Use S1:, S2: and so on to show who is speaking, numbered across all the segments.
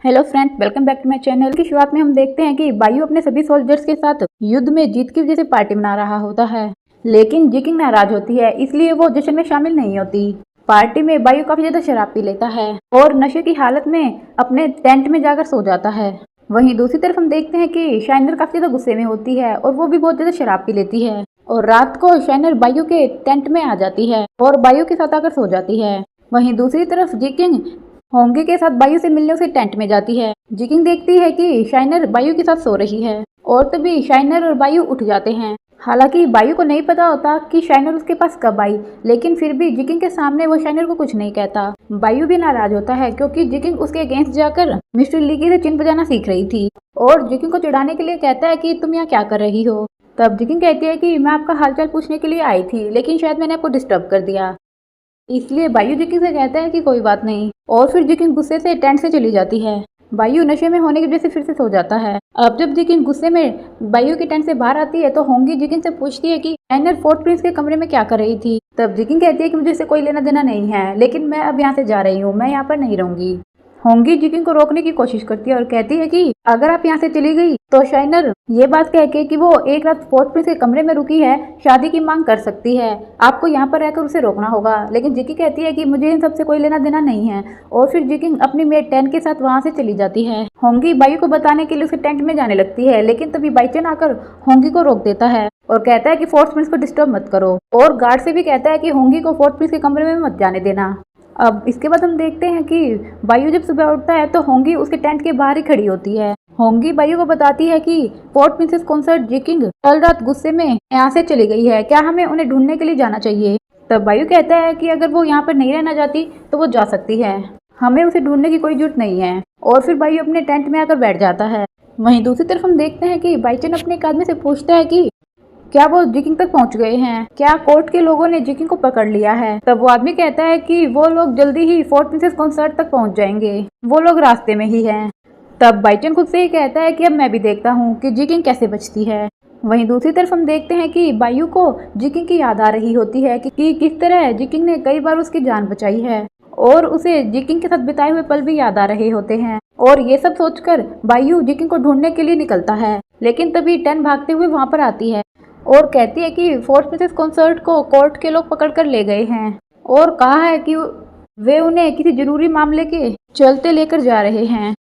S1: Hello friends, welcome back to my channel. की शुरुआत में हम देखते हैं कि बायू अपने सभी सोल्जर्स के साथ युद्ध में जीत की वजह से पार्टी मना रहा होता है, लेकिन जिकिंग नाराज होती है, इसलिए वो जश्न में शामिल नहीं होती। पार्टी में बायू काफी ज्यादा शराब पी लेता है और नशे की हालत में अपने टेंट में जाकर सो जाता है। वहीं दूसरी तरफ हम देखते हैं कि शाइनर काफी ज्यादा गुस्से में होती है और वो भी बहुत ज्यादा शराब पी लेती है और रात को शाइनर बायू के टेंट में आ जाती है और बायू के साथ आकर सो जाती है। वहीं दूसरी तरफ जिकिंग होंगे के साथ बायू से मिलने उसे टेंट में जाती है। जिकिंग देखती है कि शाइनर बायू के साथ सो रही है और तभी शाइनर और बायू उठ जाते हैं। हालांकि बायू को नहीं पता होता कि शाइनर उसके पास कब आई, लेकिन फिर भी जिकिंग के सामने वो शाइनर को कुछ नहीं कहता। बायू भी नाराज होता है क्योंकि जिकिंग उसके अगेंस्ट जाकर मिस्टर लीकी से चिन्ह बजाना सीख रही थी और जिकिंग को चिढ़ाने के लिए कहता है कि तुम यहाँ क्या कर रही हो। तब जिकिंग कहती है कि मैं आपका हालचाल पूछने के लिए आई थी, लेकिन शायद मैंने आपको डिस्टर्ब कर दिया। इसलिए बायू जिकिंग से कहता है कि कोई बात नहीं और फिर जिकिंग गुस्से से टेंट से चली जाती है। बायू नशे में होने की वजह से फिर से सो जाता है। अब जब जिकिंग गुस्से में बायू के टेंट से बाहर आती है तो होंगी जिकिंग से पूछती है कि शाइनर फोर्ट प्रिंस के कमरे में क्या कर रही थी। तब जिकिंग कहती है कि मुझे इससे कोई लेना देना नहीं है, लेकिन मैं अब यहाँ से जा रही हूँ, मैं यहाँ पर नहीं रहूंगी। होंगी जिकिंग को रोकने की कोशिश करती है और कहती है कि अगर आप यहाँ से चली गई तो शाइनर ये बात कह के कि वो एक रात फोर्ट प्रिंस के कमरे में रुकी है, शादी की मांग कर सकती है। आपको यहाँ पर रहकर उसे रोकना होगा। लेकिन जिकिंग कहती है कि मुझे इन सबसे कोई लेना देना नहीं है और फिर जिकिंग अपनी मेड टेन के साथ वहाँ से चली जाती है। होंगी बायू को बताने के लिए उसे टेंट में जाने लगती है, लेकिन तभी बाईचन आकर होंगी को रोक देता है और कहता है कि फोर्ट प्रिंस को डिस्टर्ब मत करो और गार्ड से भी कहता है कि होंगी को फोर्ट प्रिंस के कमरे में मत जाने देना। अब इसके बाद हम देखते हैं कि बायू जब सुबह उठता है तो होंगी उसके टेंट के बाहर ही खड़ी होती है। होंगी बायू को बताती है कि फोर्ट प्रिंसेस कॉन्सर्ट जिकिंग कल रात गुस्से में यहाँ से चली गई है, क्या हमें उन्हें ढूंढने के लिए जाना चाहिए। तब बायू कहता है कि अगर वो यहाँ पर नहीं रहना चाहती तो वो जा सकती है, हमें उसे ढूंढने की कोई जरूरत नहीं है। और फिर बायू अपने टेंट में आकर बैठ जाता है। वहीं दूसरी तरफ हम देखते हैं कि बाईचन अपने एक आदमी से पूछता है कि क्या वो जिकिंग तक पहुंच गए हैं, क्या कोर्ट के लोगों ने जिकिंग को पकड़ लिया है। तब वो आदमी कहता है कि वो लोग जल्दी ही फोर्ट प्रिंसेस कॉन्सर्ट तक पहुंच जाएंगे, वो लोग रास्ते में ही हैं। तब बाईचन खुद से ही कहता है कि अब मैं भी देखता हूँ कि जिकिंग कैसे बचती है। वहीं दूसरी तरफ हम देखते हैं कि बायू को जिकिंग की याद आ रही होती है कि किस तरह जिकिंग ने कई बार उसकी जान बचाई है और उसे जिकिंग के साथ बिताए हुए पल भी याद आ रहे होते हैं। और ये सब सोचकर बायू जिकिंग को ढूंढने के लिए निकलता है, लेकिन तभी टेन भागते हुए वहां पर आती है और कहती है कि फोर्ट प्रिंसेस कॉन्सर्ट को कोर्ट के लोग पकड़ कर ले गए हैं और कहा है कि वे उन्हें किसी जरूरी मामले के चलते लेकर जा रहे हैं,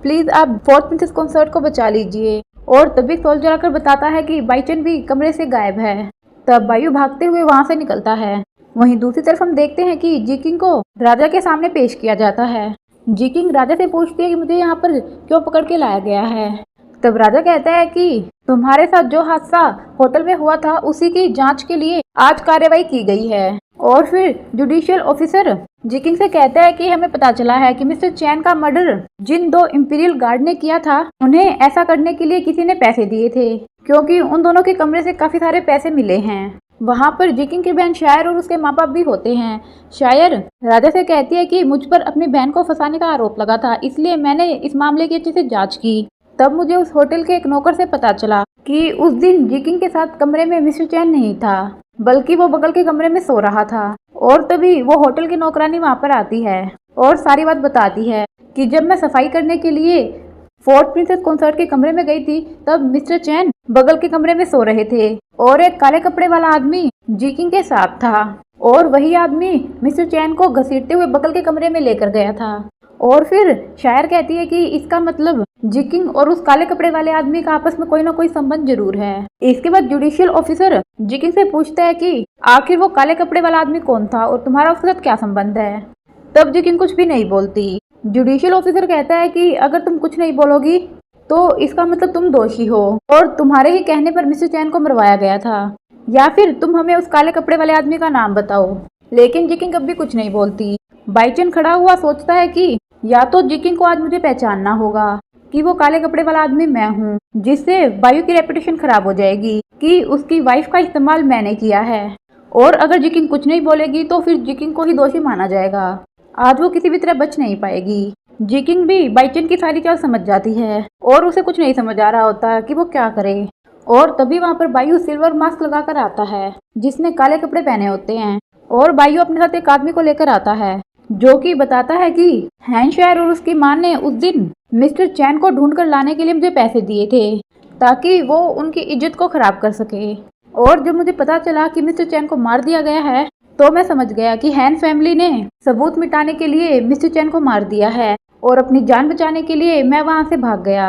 S1: प्लीज आप फोर्ट प्रिंसेस कॉन्सर्ट को बचा लीजिए। और तभी सोल्जर आकर बताता है कि बाईचन भी कमरे से गायब है। तब बायू भागते हुए वहां से निकलता है। वहीं दूसरी तरफ हम देखते हैं कि जिकिंग को राजा के सामने पेश किया जाता है। जिकिंग राजा से पूछती है कि मुझे यहाँ पर क्यों पकड़ के लाया गया है। तब राजा कहता है कि तुम्हारे साथ जो हादसा होटल में हुआ था उसी की जांच के लिए आज कार्यवाही की गई है। और फिर जुडिशियल ऑफिसर जिकिंग से कहता है कि हमें पता चला है कि मिस्टर चैन का मर्डर जिन दो इंपीरियल गार्ड ने किया था, उन्हें ऐसा करने के लिए किसी ने पैसे दिए थे, क्योंकि उन दोनों के कमरे से काफी सारे पैसे मिले हैं। वहाँ पर जिकिंग की बहन शायर और उसके माँ बाप भी होते हैं। शायर राजा से कहती है कि मुझ पर अपनी बहन को फंसाने का आरोप लगा था, इसलिए मैंने इस मामले की अच्छे से जाँच की। तब मुझे उस होटल के एक नौकर से पता चला कि उस दिन जिकिंग के साथ कमरे में मिस्टर चैन नहीं था, बल्कि वो बगल के कमरे में सो रहा था। और तभी वो होटल की नौकरानी वहां पर आती है और सारी बात बताती है कि जब मैं सफाई करने के लिए फोर्ट प्रिंसेस कॉन्सर्ट के कमरे में गई थी, तब मिस्टर चैन बगल के कमरे में सो रहे थे और एक काले कपड़े वाला आदमी जिकिंग के साथ था और वही आदमी मिस्टर चैन को घसीटते हुए बगल के कमरे में लेकर गया था। और फिर शायर कहती है कि इसका मतलब जिकिंग और उस काले कपड़े वाले आदमी का आपस में कोई ना कोई संबंध जरूर है। इसके बाद जुडिशियल ऑफिसर जिकिंग से पूछता है कि आखिर वो काले कपड़े वाला आदमी कौन था और तुम्हारा उसके साथ क्या संबंध है। तब जिकिंग कुछ भी नहीं बोलती। जुडिशियल ऑफिसर कहता है कि अगर तुम कुछ नहीं बोलोगी तो इसका मतलब तुम दोषी हो और तुम्हारे ही कहने पर मिस्टर चैन को मरवाया गया था, या फिर तुम हमें उस काले कपड़े वाले आदमी का नाम बताओ। लेकिन जिकिंग अब भी कुछ नहीं बोलती। बाईचन खड़ा हुआ सोचता है कि या तो जिकिंग को आज मुझे पहचानना होगा कि वो काले कपड़े वाला आदमी मैं हूँ, जिससे बायू की रेपुटेशन खराब हो जाएगी कि उसकी वाइफ का इस्तेमाल मैंने किया है। और अगर जिकिंग कुछ नहीं बोलेगी तो फिर जिकिंग को ही दोषी माना जाएगा, आज वो किसी भी तरह बच नहीं पाएगी। जिकिंग भी बाईचन की सारी चाल समझ जाती है और उसे कुछ नहीं समझ आ रहा होता कि वो क्या करे। और तभी वहाँ पर बायू सिल्वर मास्क लगाकर आता है जिसने काले कपड़े पहने होते हैं और बायू अपने साथ एक आदमी को लेकर आता है जो कि बताता है कि हैंशायर और उसकी मां ने उस दिन मिस्टर चैन को ढूंढ कर लाने के लिए मुझे पैसे दिए थे ताकि वो उनकी इज्जत को खराब कर सके। और जब मुझे पता चला कि मिस्टर चैन को मार दिया गया है तो मैं समझ गया कि हैन फैमिली ने सबूत मिटाने के लिए मिस्टर चैन को मार दिया है और अपनी जान बचाने के लिए मैं वहां से भाग गया।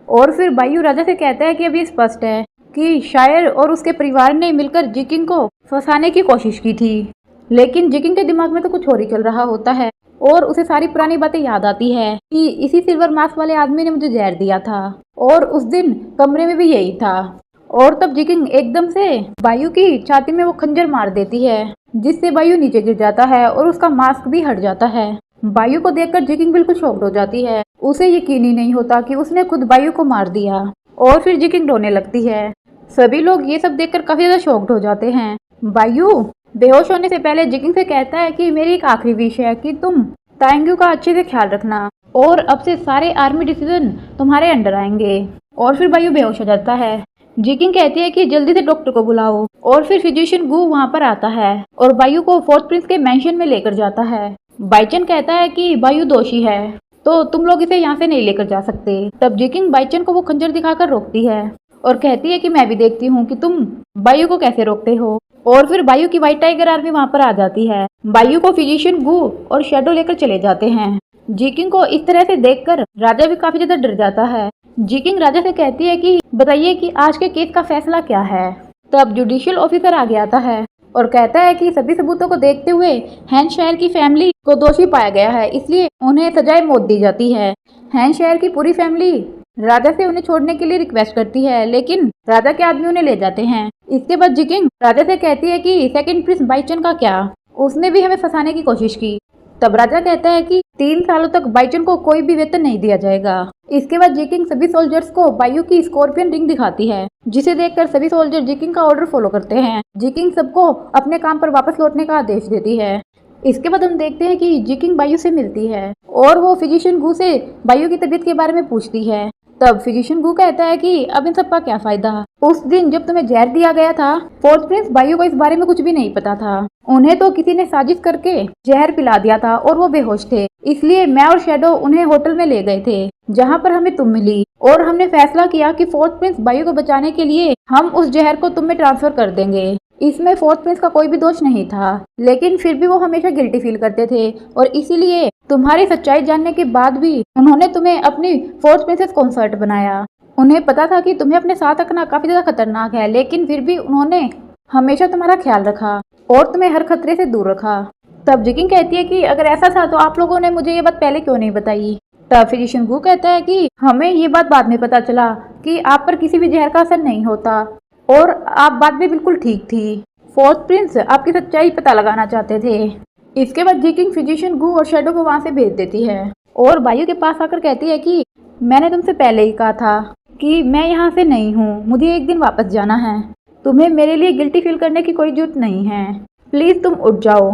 S1: और फिर बायू राजा से कहता है कि अब ये स्पष्ट है कि शायर और उसके परिवार ने मिलकर जिकिंग को फंसाने की कोशिश की थी, लेकिन जिकिंग के दिमाग में तो कुछ और ही चल रहा होता है और उसे सारी पुरानी बातें याद आती है कि इसी सिल्वर मास्क वाले आदमी ने मुझे जहर दिया था और उस दिन कमरे में भी यही था। और तब जिकिंग एकदम से बायू की छाती में वो खंजर मार देती है जिससे बायू नीचे गिर जाता है और उसका मास्क भी हट जाता है। बायू को देखकर जिकिंग बिल्कुल शॉक्ड हो जाती है, उसे यकीन ही नहीं होता कि उसने खुद बायू को मार दिया। और फिर जिकिंग रोने लगती है। सभी लोग ये सब देखकर काफी ज्यादा शॉक्ड हो जाते हैं। बायू बेहोश होने से पहले जिकिंग से कहता है कि मेरी एक आखिरी विश है कि तुम ताएंग्यू का अच्छे से ख्याल रखना और अब से सारे आर्मी डिसीजन तुम्हारे अंडर आएंगे। और फिर बायू बेहोश हो जाता है। जिकिंग कहती है कि जल्दी से डॉक्टर को बुलाओ और फिर फिजिशियन गू वहाँ पर आता है और बायू को फोर्थ प्रिंस के मेंशन में लेकर जाता है। बाइचन कहता है कि बायू दोषी है तो तुम लोग इसे यहाँ से नहीं लेकर जा सकते। तब जिकिंग बाइचन को वो खंजर दिखाकर रोकती है और कहती है कि मैं भी देखती हूँ कि तुम बायू को कैसे रोकते हो। और फिर बायू की व्हाइट टाइगर आर्मी वहाँ पर आ जाती है। बायू को फिजिशियन गू और शेडो लेकर चले जाते हैं। जिकिंग को इस तरह से देखकर राजा भी काफी ज्यादा डर जाता है। जिकिंग राजा से कहती है कि बताइए कि आज के केस का फैसला क्या है। तब जुडिशियल ऑफिसर आगे आता है और कहता है कि सभी सबूतों को देखते हुए हैंशायर की फैमिली को दोषी पाया गया है, इसलिए उन्हें सजाए मौत दी जाती है। हैंशायर की पूरी फैमिली राजा से उन्हें छोड़ने के लिए रिक्वेस्ट करती है, लेकिन राजा के आदमी उन्हें ले जाते हैं। इसके बाद जिकिंग राजा से कहती है कि सेकंड प्रिंस बाइचन का क्या, उसने भी हमें फंसाने की कोशिश की। तब राजा कहता है कि 3 सालों तक बाइचन को कोई भी वेतन नहीं दिया जाएगा। इसके बाद जिकिंग सभी सोल्जर्स को बायू की स्कॉर्पियन रिंग दिखाती है, जिसे देखकर सभी सोल्जर जिकिंग का ऑर्डर फॉलो करते हैं। जिकिंग सबको अपने काम पर वापस लौटने का आदेश देती है। इसके बाद हम देखते हैं कि जिकिंग बायू से मिलती है और वो फिजिशियन गू से बायू की तबीयत के बारे में पूछती है। तब फिजिशियन गू कहता है कि अब इन सब का क्या फायदा, उस दिन जब तुम्हें जहर दिया गया था फोर्थ प्रिंस बायू को इस बारे में कुछ भी नहीं पता था। उन्हें तो किसी ने साजिश करके जहर पिला दिया था और वो बेहोश थे, इसलिए मैं और शेडो उन्हें होटल में ले गए थे जहाँ पर हमें तुम मिली और हमने फैसला किया कि फोर्थ प्रिंस बायू को बचाने के लिए हम उस जहर को तुम में ट्रांसफर कर देंगे। इसमें फोर्थ प्रिंस का कोई भी दोष नहीं था, लेकिन फिर भी वो हमेशा गिल्टी फील करते थे और इसीलिए तुम्हारी सच्चाई जानने के बाद भी उन्होंने तुम्हें अपनी फोर्थ प्रिंसेस कंसर्ट बनाया। उन्हें पता था कि तुम्हें अपने साथ रखना काफी ज्यादा खतरनाक है, लेकिन फिर भी उन्होंने हमेशा तुम्हारा ख्याल रखा और तुम्हें हर खतरे से दूर रखा। तब जिकिंग कहती है कि अगर ऐसा था तो आप लोगों ने मुझे ये बात पहले क्यों नहीं बताई। तब फिजिशियन गू कहता है कि हमें ये बात बाद में पता चला कि आप पर किसी भी जहर का असर नहीं होता और आप बात भी बिल्कुल ठीक थी। फोर्थ प्रिंस आपकी सच्चाई पता लगाना चाहते थे। इसके बाद जिकिंग फिजिशियन गू और शेडो को वहां से भेज देती है और बायू के पास आकर कहती है कि मैंने तुमसे पहले ही कहा था कि मैं यहाँ से नहीं हूँ, मुझे एक दिन वापस जाना है। तुम्हें मेरे लिए गिल्टी फील करने की कोई जरूरत नहीं है, प्लीज तुम उठ जाओ,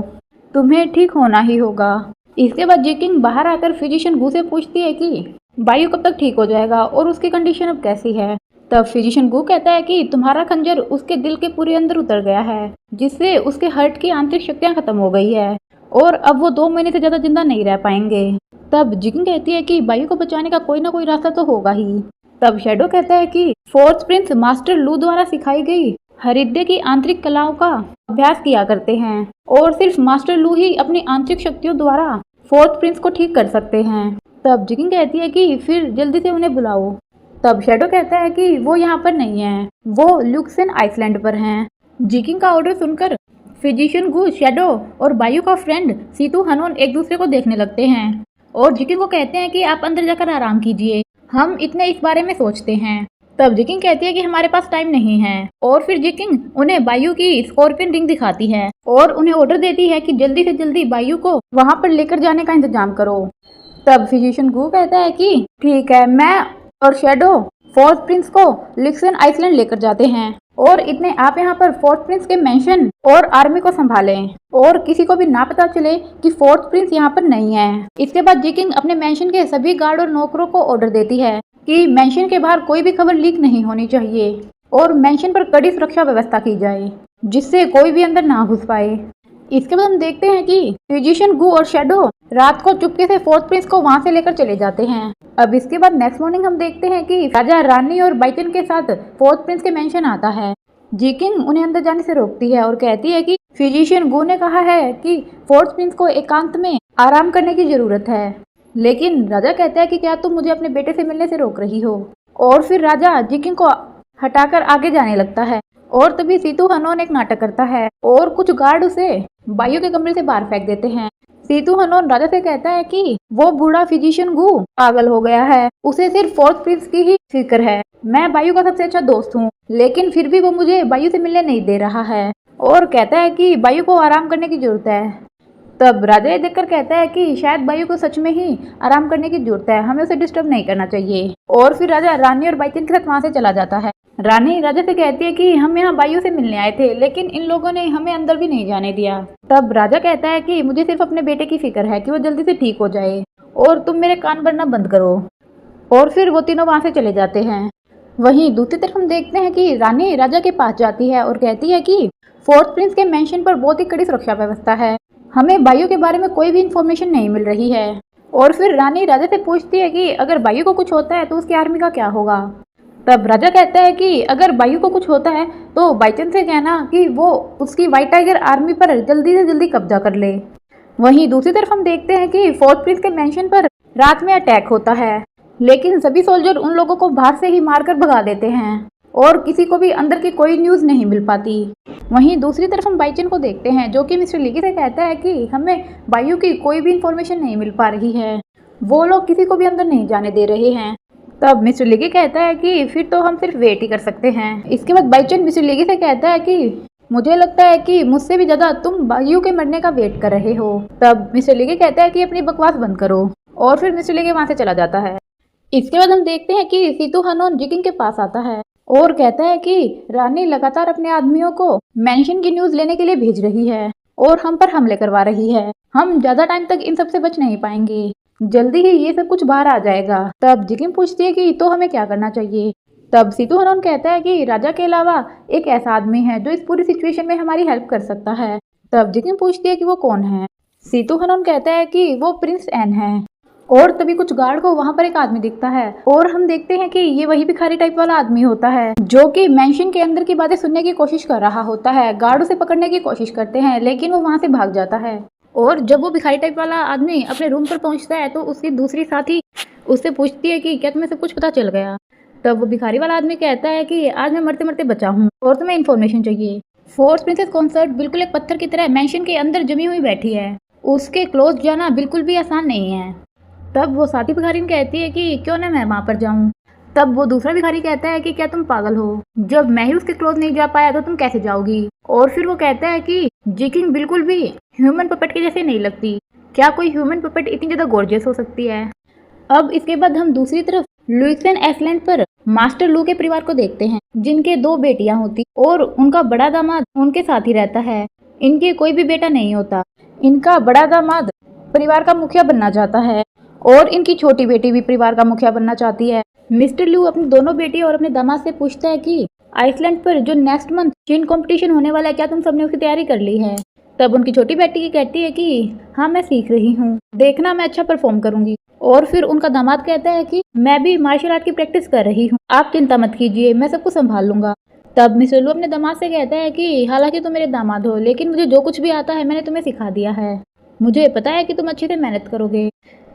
S1: तुम्हें ठीक होना ही होगा। इसके बाद जिकिंग बाहर आकर फिजिशियन गू से पूछती है कि बायू कब तक ठीक हो जाएगा और उसकी कंडीशन अब कैसी है। तब फिजिशियन गू कहता है कि तुम्हारा खंजर उसके दिल के पूरे अंदर उतर गया है, जिससे उसके हार्ट की आंतरिक शक्तियां खत्म हो गई है और अब वो 2 महीने से ज्यादा जिंदा नहीं रह पाएंगे। तब जिकिंग कहती है कि बायू को बचाने का कोई ना कोई रास्ता तो होगा ही। तब शेडो कहता है कि फोर्थ प्रिंस मास्टर लू द्वारा सिखाई गई हरिद्य की आंतरिक कलाओं का अभ्यास किया करते हैं और सिर्फ मास्टर लू ही अपनी आंतरिक शक्तियों द्वारा फोर्थ प्रिंस को ठीक कर सकते हैं। तब जिकिंग कहती है कि फिर जल्दी से उन्हें बुलाओ। तब शेडो कहता है कि वो यहाँ पर नहीं है, वो ल्यूक्सेन आइसलैंड पर हैं। जिकिंग का ऑर्डर सुनकर फिजिशियन गू, शेडो और बायू का फ्रेंड सीतू हनोन एक दूसरे को देखने लगते हैं और जिकिंग को कहते हैं कि आप अंदर जाकर आराम कीजिए, हम इतने इस बारे में सोचते हैं। तब जिकिंग कहती है कि हमारे पास टाइम नहीं है और फिर जिकिंग उन्हें बायू की स्कॉर्पियन रिंग दिखाती है और उन्हें ऑर्डर देती है कि जल्दी से जल्दी बायू को वहाँ पर लेकर जाने का इंतजाम करो। तब फिजिशियन गू कहता है कि ठीक है, मैं और शेडो फोर्थ प्रिंस को ल्यूक्सेन आइसलैंड लेकर जाते हैं और इतने आप यहाँ पर फोर्थ प्रिंस के मेंशन और आर्मी को संभालें और किसी को भी ना पता चले कि फोर्थ प्रिंस यहाँ पर नहीं है। इसके बाद जिकिंग अपने मेंशन के सभी गार्ड और नौकरों को ऑर्डर देती है कि मेंशन के बाहर कोई भी खबर लीक नहीं होनी चाहिए और मेंशन पर कड़ी सुरक्षा व्यवस्था की जाए जिससे कोई भी अंदर ना घुस पाए। इसके बाद हम देखते हैं कि फिजिशियन गू और शेडो रात को चुपके से फोर्थ प्रिंस को वहां से लेकर चले जाते हैं। अब इसके बाद नेक्स्ट मॉर्निंग हम देखते हैं कि राजा रानी और बाइचन के साथ फोर्थ प्रिंस के मेंशन आता है। जी किंग उन्हें अंदर जाने से रोकती है और कहती है कि फिजिशियन गू ने कहा है कि फोर्थ प्रिंस को एकांत में आराम करने की जरूरत है। लेकिन राजा कहता है कि क्या तुम मुझे अपने बेटे से मिलने से रोक रही हो। और फिर राजा जी किंग को हटाकर आगे जाने लगता है और तभी सीतू हनोन एक नाटक करता है और कुछ गार्ड उसे बाइयों के कमरे से बाहर फेंक देते हैं। सीतू हनोन राजा से कहता है कि वो बूढ़ा फिजिशियन गू पागल हो गया है, उसे सिर्फ फोर्थ प्रिंस की ही फिक्र है। मैं बायु का सबसे अच्छा दोस्त हूँ, लेकिन फिर भी वो मुझे बायु से मिलने नहीं दे रहा है और कहता है कि बायु को आराम करने की जरूरत है। तब राजा ये देखकर कहता है कि शायद बायु को सच में ही आराम करने की जरूरत है, हमें उसे डिस्टर्ब नहीं करना चाहिए। और फिर राजा रानी और बाइचन के साथ वहां से चला जाता है। रानी राजा से कहती है कि हम यहाँ बायु से मिलने आए थे, लेकिन इन लोगों ने हमें अंदर भी नहीं जाने दिया। तब राजा कहता है कि मुझे सिर्फ अपने बेटे की फिक्र है कि वो जल्दी से ठीक हो जाए और तुम मेरे कान भरना बंद करो। और फिर वो तीनों वहां से चले जाते हैं। वहीं दूसरी तरफ हम देखते हैं कि रानी राजा के पास जाती है और कहती है कि फोर्थ प्रिंस के मेंशन पर बहुत ही कड़ी सुरक्षा व्यवस्था है, हमें बायु के बारे में कोई भी इंफॉर्मेशन नहीं मिल रही है। और फिर रानी राजा से पूछती है कि अगर बायु को कुछ होता है तो उसकी आर्मी का क्या होगा। तब राजा कहता है कि अगर बायु को कुछ होता है तो बाइचन से कहना कि वो उसकी व्हाइट टाइगर आर्मी पर जल्दी से जल्दी कब्जा कर ले। वहीं दूसरी तरफ हम देखते हैं कि फोर्थ प्रिंस के मेंशन पर रात में अटैक होता है, लेकिन सभी सोल्जर उन लोगों को बाहर से ही मारकर भगा देते हैं और किसी को भी अंदर की कोई न्यूज नहीं मिल पाती। वहीं दूसरी तरफ हम बाइचन को देखते हैं जो कि मिस्टर लीगी से कहता है कि हमें बायु की कोई भी इंफॉर्मेशन नहीं मिल पा रही है, वो लोग किसी को भी अंदर नहीं जाने दे रहे हैं। तब मिस्टर लीगी कहता है कि फिर तो हम सिर्फ वेट ही कर सकते हैं। इसके बाद बाइचन मिस्टर लीगी से कहता है कि मुझे लगता है कि मुझसे भी ज्यादा तुम बायु के मरने का वेट कर रहे हो। तब मिस्टर लीगी कहता है कि अपनी बकवास बंद करो और फिर मिस्टर लीगी वहां से चला जाता है। इसके बाद हम देखते हैं कि सीतू हनोन जिकिंग के पास आता है और कहता है कि रानी लगातार अपने आदमियों को मेंशन की न्यूज लेने के लिए भेज रही है और हम पर हमले करवा रही है, हम ज्यादा टाइम तक इन सब से बच नहीं पाएंगे, जल्दी ही ये सब कुछ बाहर आ जाएगा। तब जिकिंग पूछती है कि तो हमें क्या करना चाहिए। तब सीतू हनोन कहता है कि राजा के अलावा एक ऐसा आदमी है जो इस पूरी सिचुएशन में हमारी हेल्प कर सकता है। तब जिकिंग पूछती है कि वो कौन है। सीतू हनोन कहता है कि वो प्रिंस एन है। और तभी कुछ गार्ड को वहां पर एक आदमी दिखता है और हम देखते हैं कि ये वही भिखारी टाइप वाला आदमी होता है जो कि मेंशन के अंदर की बातें सुनने की कोशिश कर रहा होता है। गार्ड उसे पकड़ने की कोशिश करते हैं लेकिन वो वहां से भाग जाता है। और जब वो भिखारी टाइप वाला आदमी अपने रूम पर पहुंचता है तो उसकी दूसरी साथी उससे पूछती है कि क्या तुम्हें सब कुछ पता चल गया। तब वो भिखारी वाला आदमी कहता है कि आज मैं मरते मरते बचा हूँ और तुम्हें इन्फॉर्मेशन चाहिए। फोर्थ प्रिंसेस कॉन्सर्ट बिल्कुल एक पत्थर की तरह मेंशन के अंदर जमी हुई बैठी है, उसके क्लोज जाना बिल्कुल भी आसान नहीं है। तब वो साथी भिखारी कहती है कि क्यों ना मैं वहां पर जाऊं। तब वो दूसरा भिखारी कहता है कि क्या तुम पागल हो, जब मैं ही उसके क्लोज नहीं जा पाया तो तुम कैसे जाओगी। और फिर वो कहता है कि जिकिंग बिल्कुल भी ह्यूमन पपेट के जैसे नहीं लगती, क्या कोई ह्यूमन पपेट इतनी ज्यादा गॉर्जियस हो सकती है। अब इसके बाद हम दूसरी तरफ लुइसन आइलैंड पर मास्टर लू के परिवार को देखते हैं जिनके 2 बेटियां होती और उनका बड़ा दामाद उनके साथ ही रहता है। इनके कोई भी बेटा नहीं होता। इनका बड़ा दामाद परिवार का मुखिया बनना चाहता है और इनकी छोटी बेटी भी परिवार का मुखिया बनना चाहती है। मिस्टर लू अपनी दोनों बेटी और अपने दामाद से पूछता है कि आइसलैंड पर जो नेक्स्ट मंथ चिन कंपटीशन होने वाला है क्या तुम सबने उसकी तैयारी कर ली है। तब उनकी छोटी बेटी कहती है कि हाँ मैं सीख रही हूँ, देखना मैं अच्छा परफॉर्म करूंगी। और फिर उनका दामाद कहता है कि मैं भी मार्शल आर्ट की प्रैक्टिस कर रही हूँ, आप चिंता मत कीजिए, मैं सब कुछ संभाल लूंगा। तब मिस्टर लू अपने दामाद से कहता है कि हालांकि तुम मेरे दामाद हो लेकिन मुझे जो कुछ भी आता है मैंने तुम्हें सिखा दिया है, मुझे पता है कि तुम अच्छे से मेहनत करोगे।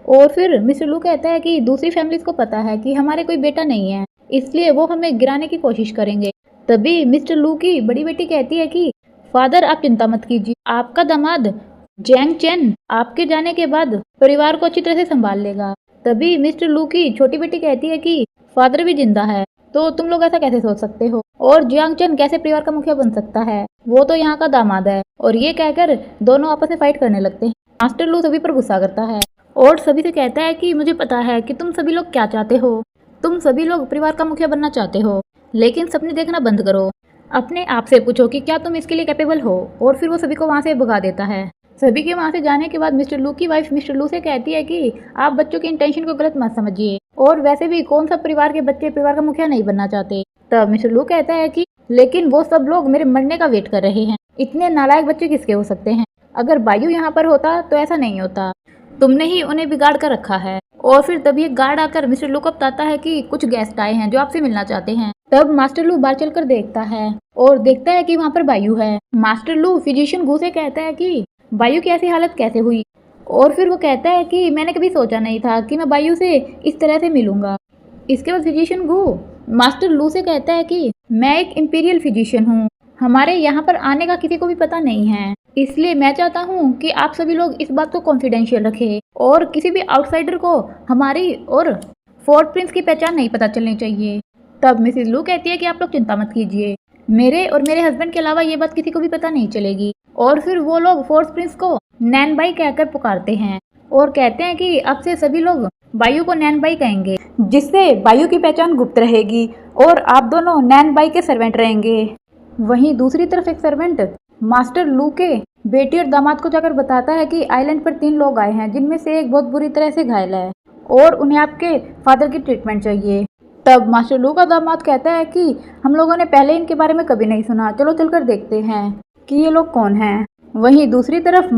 S1: और फिर मिस्टर लू कहता है कि दूसरी फैमिलीज को पता है कि हमारे कोई बेटा नहीं है, इसलिए वो हमें गिराने की कोशिश करेंगे। तभी मिस्टर लू की बड़ी बेटी कहती है कि फादर आप चिंता मत कीजिए, आपका दामाद जैंग चेन आपके जाने के बाद परिवार को अच्छी तरह से संभाल लेगा। तभी मिस्टर लू की छोटी बेटी कहती है कि फादर भी जिंदा है तो तुम लोग ऐसा कैसे सोच सकते हो, और जियांग चेन कैसे परिवार का मुखिया बन सकता है, वो तो यहाँ का दामाद है। और ये कहकर दोनों आपस में फाइट करने लगते हैं। मास्टर लू सभी पर गुस्सा करता है और सभी से कहता है कि मुझे पता है कि तुम सभी लोग क्या चाहते हो, तुम सभी लोग परिवार का मुखिया बनना चाहते हो, लेकिन सपने देखना बंद करो, अपने आप से पूछो कि क्या तुम इसके लिए कैपेबल हो। और फिर वो सभी को वहां से भगा देता है। सभी के वहां से जाने के बाद मिस्टर लू की वाइफ मिस्टर लू से कहती है कि आप बच्चों की इंटेंशन को गलत मत समझिए, और वैसे भी कौन सा परिवार के बच्चे परिवार का मुखिया नहीं बनना चाहते। तब मिस्टर लू कहता है कि लेकिन वो सब लोग मेरे मरने का वेट कर रहे हैं, इतने नालायक बच्चे किसके हो सकते हैं, अगर बायु यहाँ पर होता तो ऐसा नहीं होता। तुमने ही उन्हें बिगाड़ कर रखा है। और फिर तभी एक गार्ड आकर मिस्टर लू को बताता है कि कुछ गेस्ट आए हैं जो आपसे मिलना चाहते हैं। तब मास्टर लू बाहर चलकर देखता है और देखता है कि वहाँ पर बायू है। मास्टर लू फिजिशियन गू से कहता है कि बायू की ऐसी हालत कैसे हुई, और फिर वो कहता है कि मैंने कभी सोचा नहीं था कि मैं बायू से इस तरह से मिलूंगा। इसके बाद फिजिशियन गू मास्टर लू से कहता है कि मैं एक इंपीरियल फिजिशियन हूँ, हमारे यहाँ पर आने का किसी को भी पता नहीं है, इसलिए मैं चाहता हूँ कि आप सभी लोग इस बात को कॉन्फिडेंशियल रखें और किसी भी आउटसाइडर को हमारी और फोर्ट प्रिंस की पहचान नहीं पता चलनी चाहिए। तब मिसेस लू कहती है कि आप लोग चिंता मत कीजिए, मेरे और मेरे हस्बैंड के अलावा ये बात किसी को भी पता नहीं चलेगी। और फिर वो लोग फोर्ट प्रिंस को नैन बाई कहकर पुकारते हैं और कहते हैं कि अब से सभी लोग बायू को नैन बाई कहेंगे, जिससे बायू की पहचान गुप्त रहेगी और आप दोनों नैन बाई के सर्वेंट रहेंगे। वहीं दूसरी तरफ एक सर्वेंट मास्टर लू के बेटी और दामाद को जाकर बताता है कि आइलैंड पर 3 लोग आए हैं, जिनमें से एक बहुत बुरी तरह से घायल है और उन्हें आपके फादर की ट्रीटमेंट चाहिए। तब मास्टर लू का दामाद कहता है कि हम लोगों ने पहले इनके बारे में कभी नहीं सुना, चलो चलकर देखते हैं कि ये लोग कौन हैं। वहीं दूसरी तरफ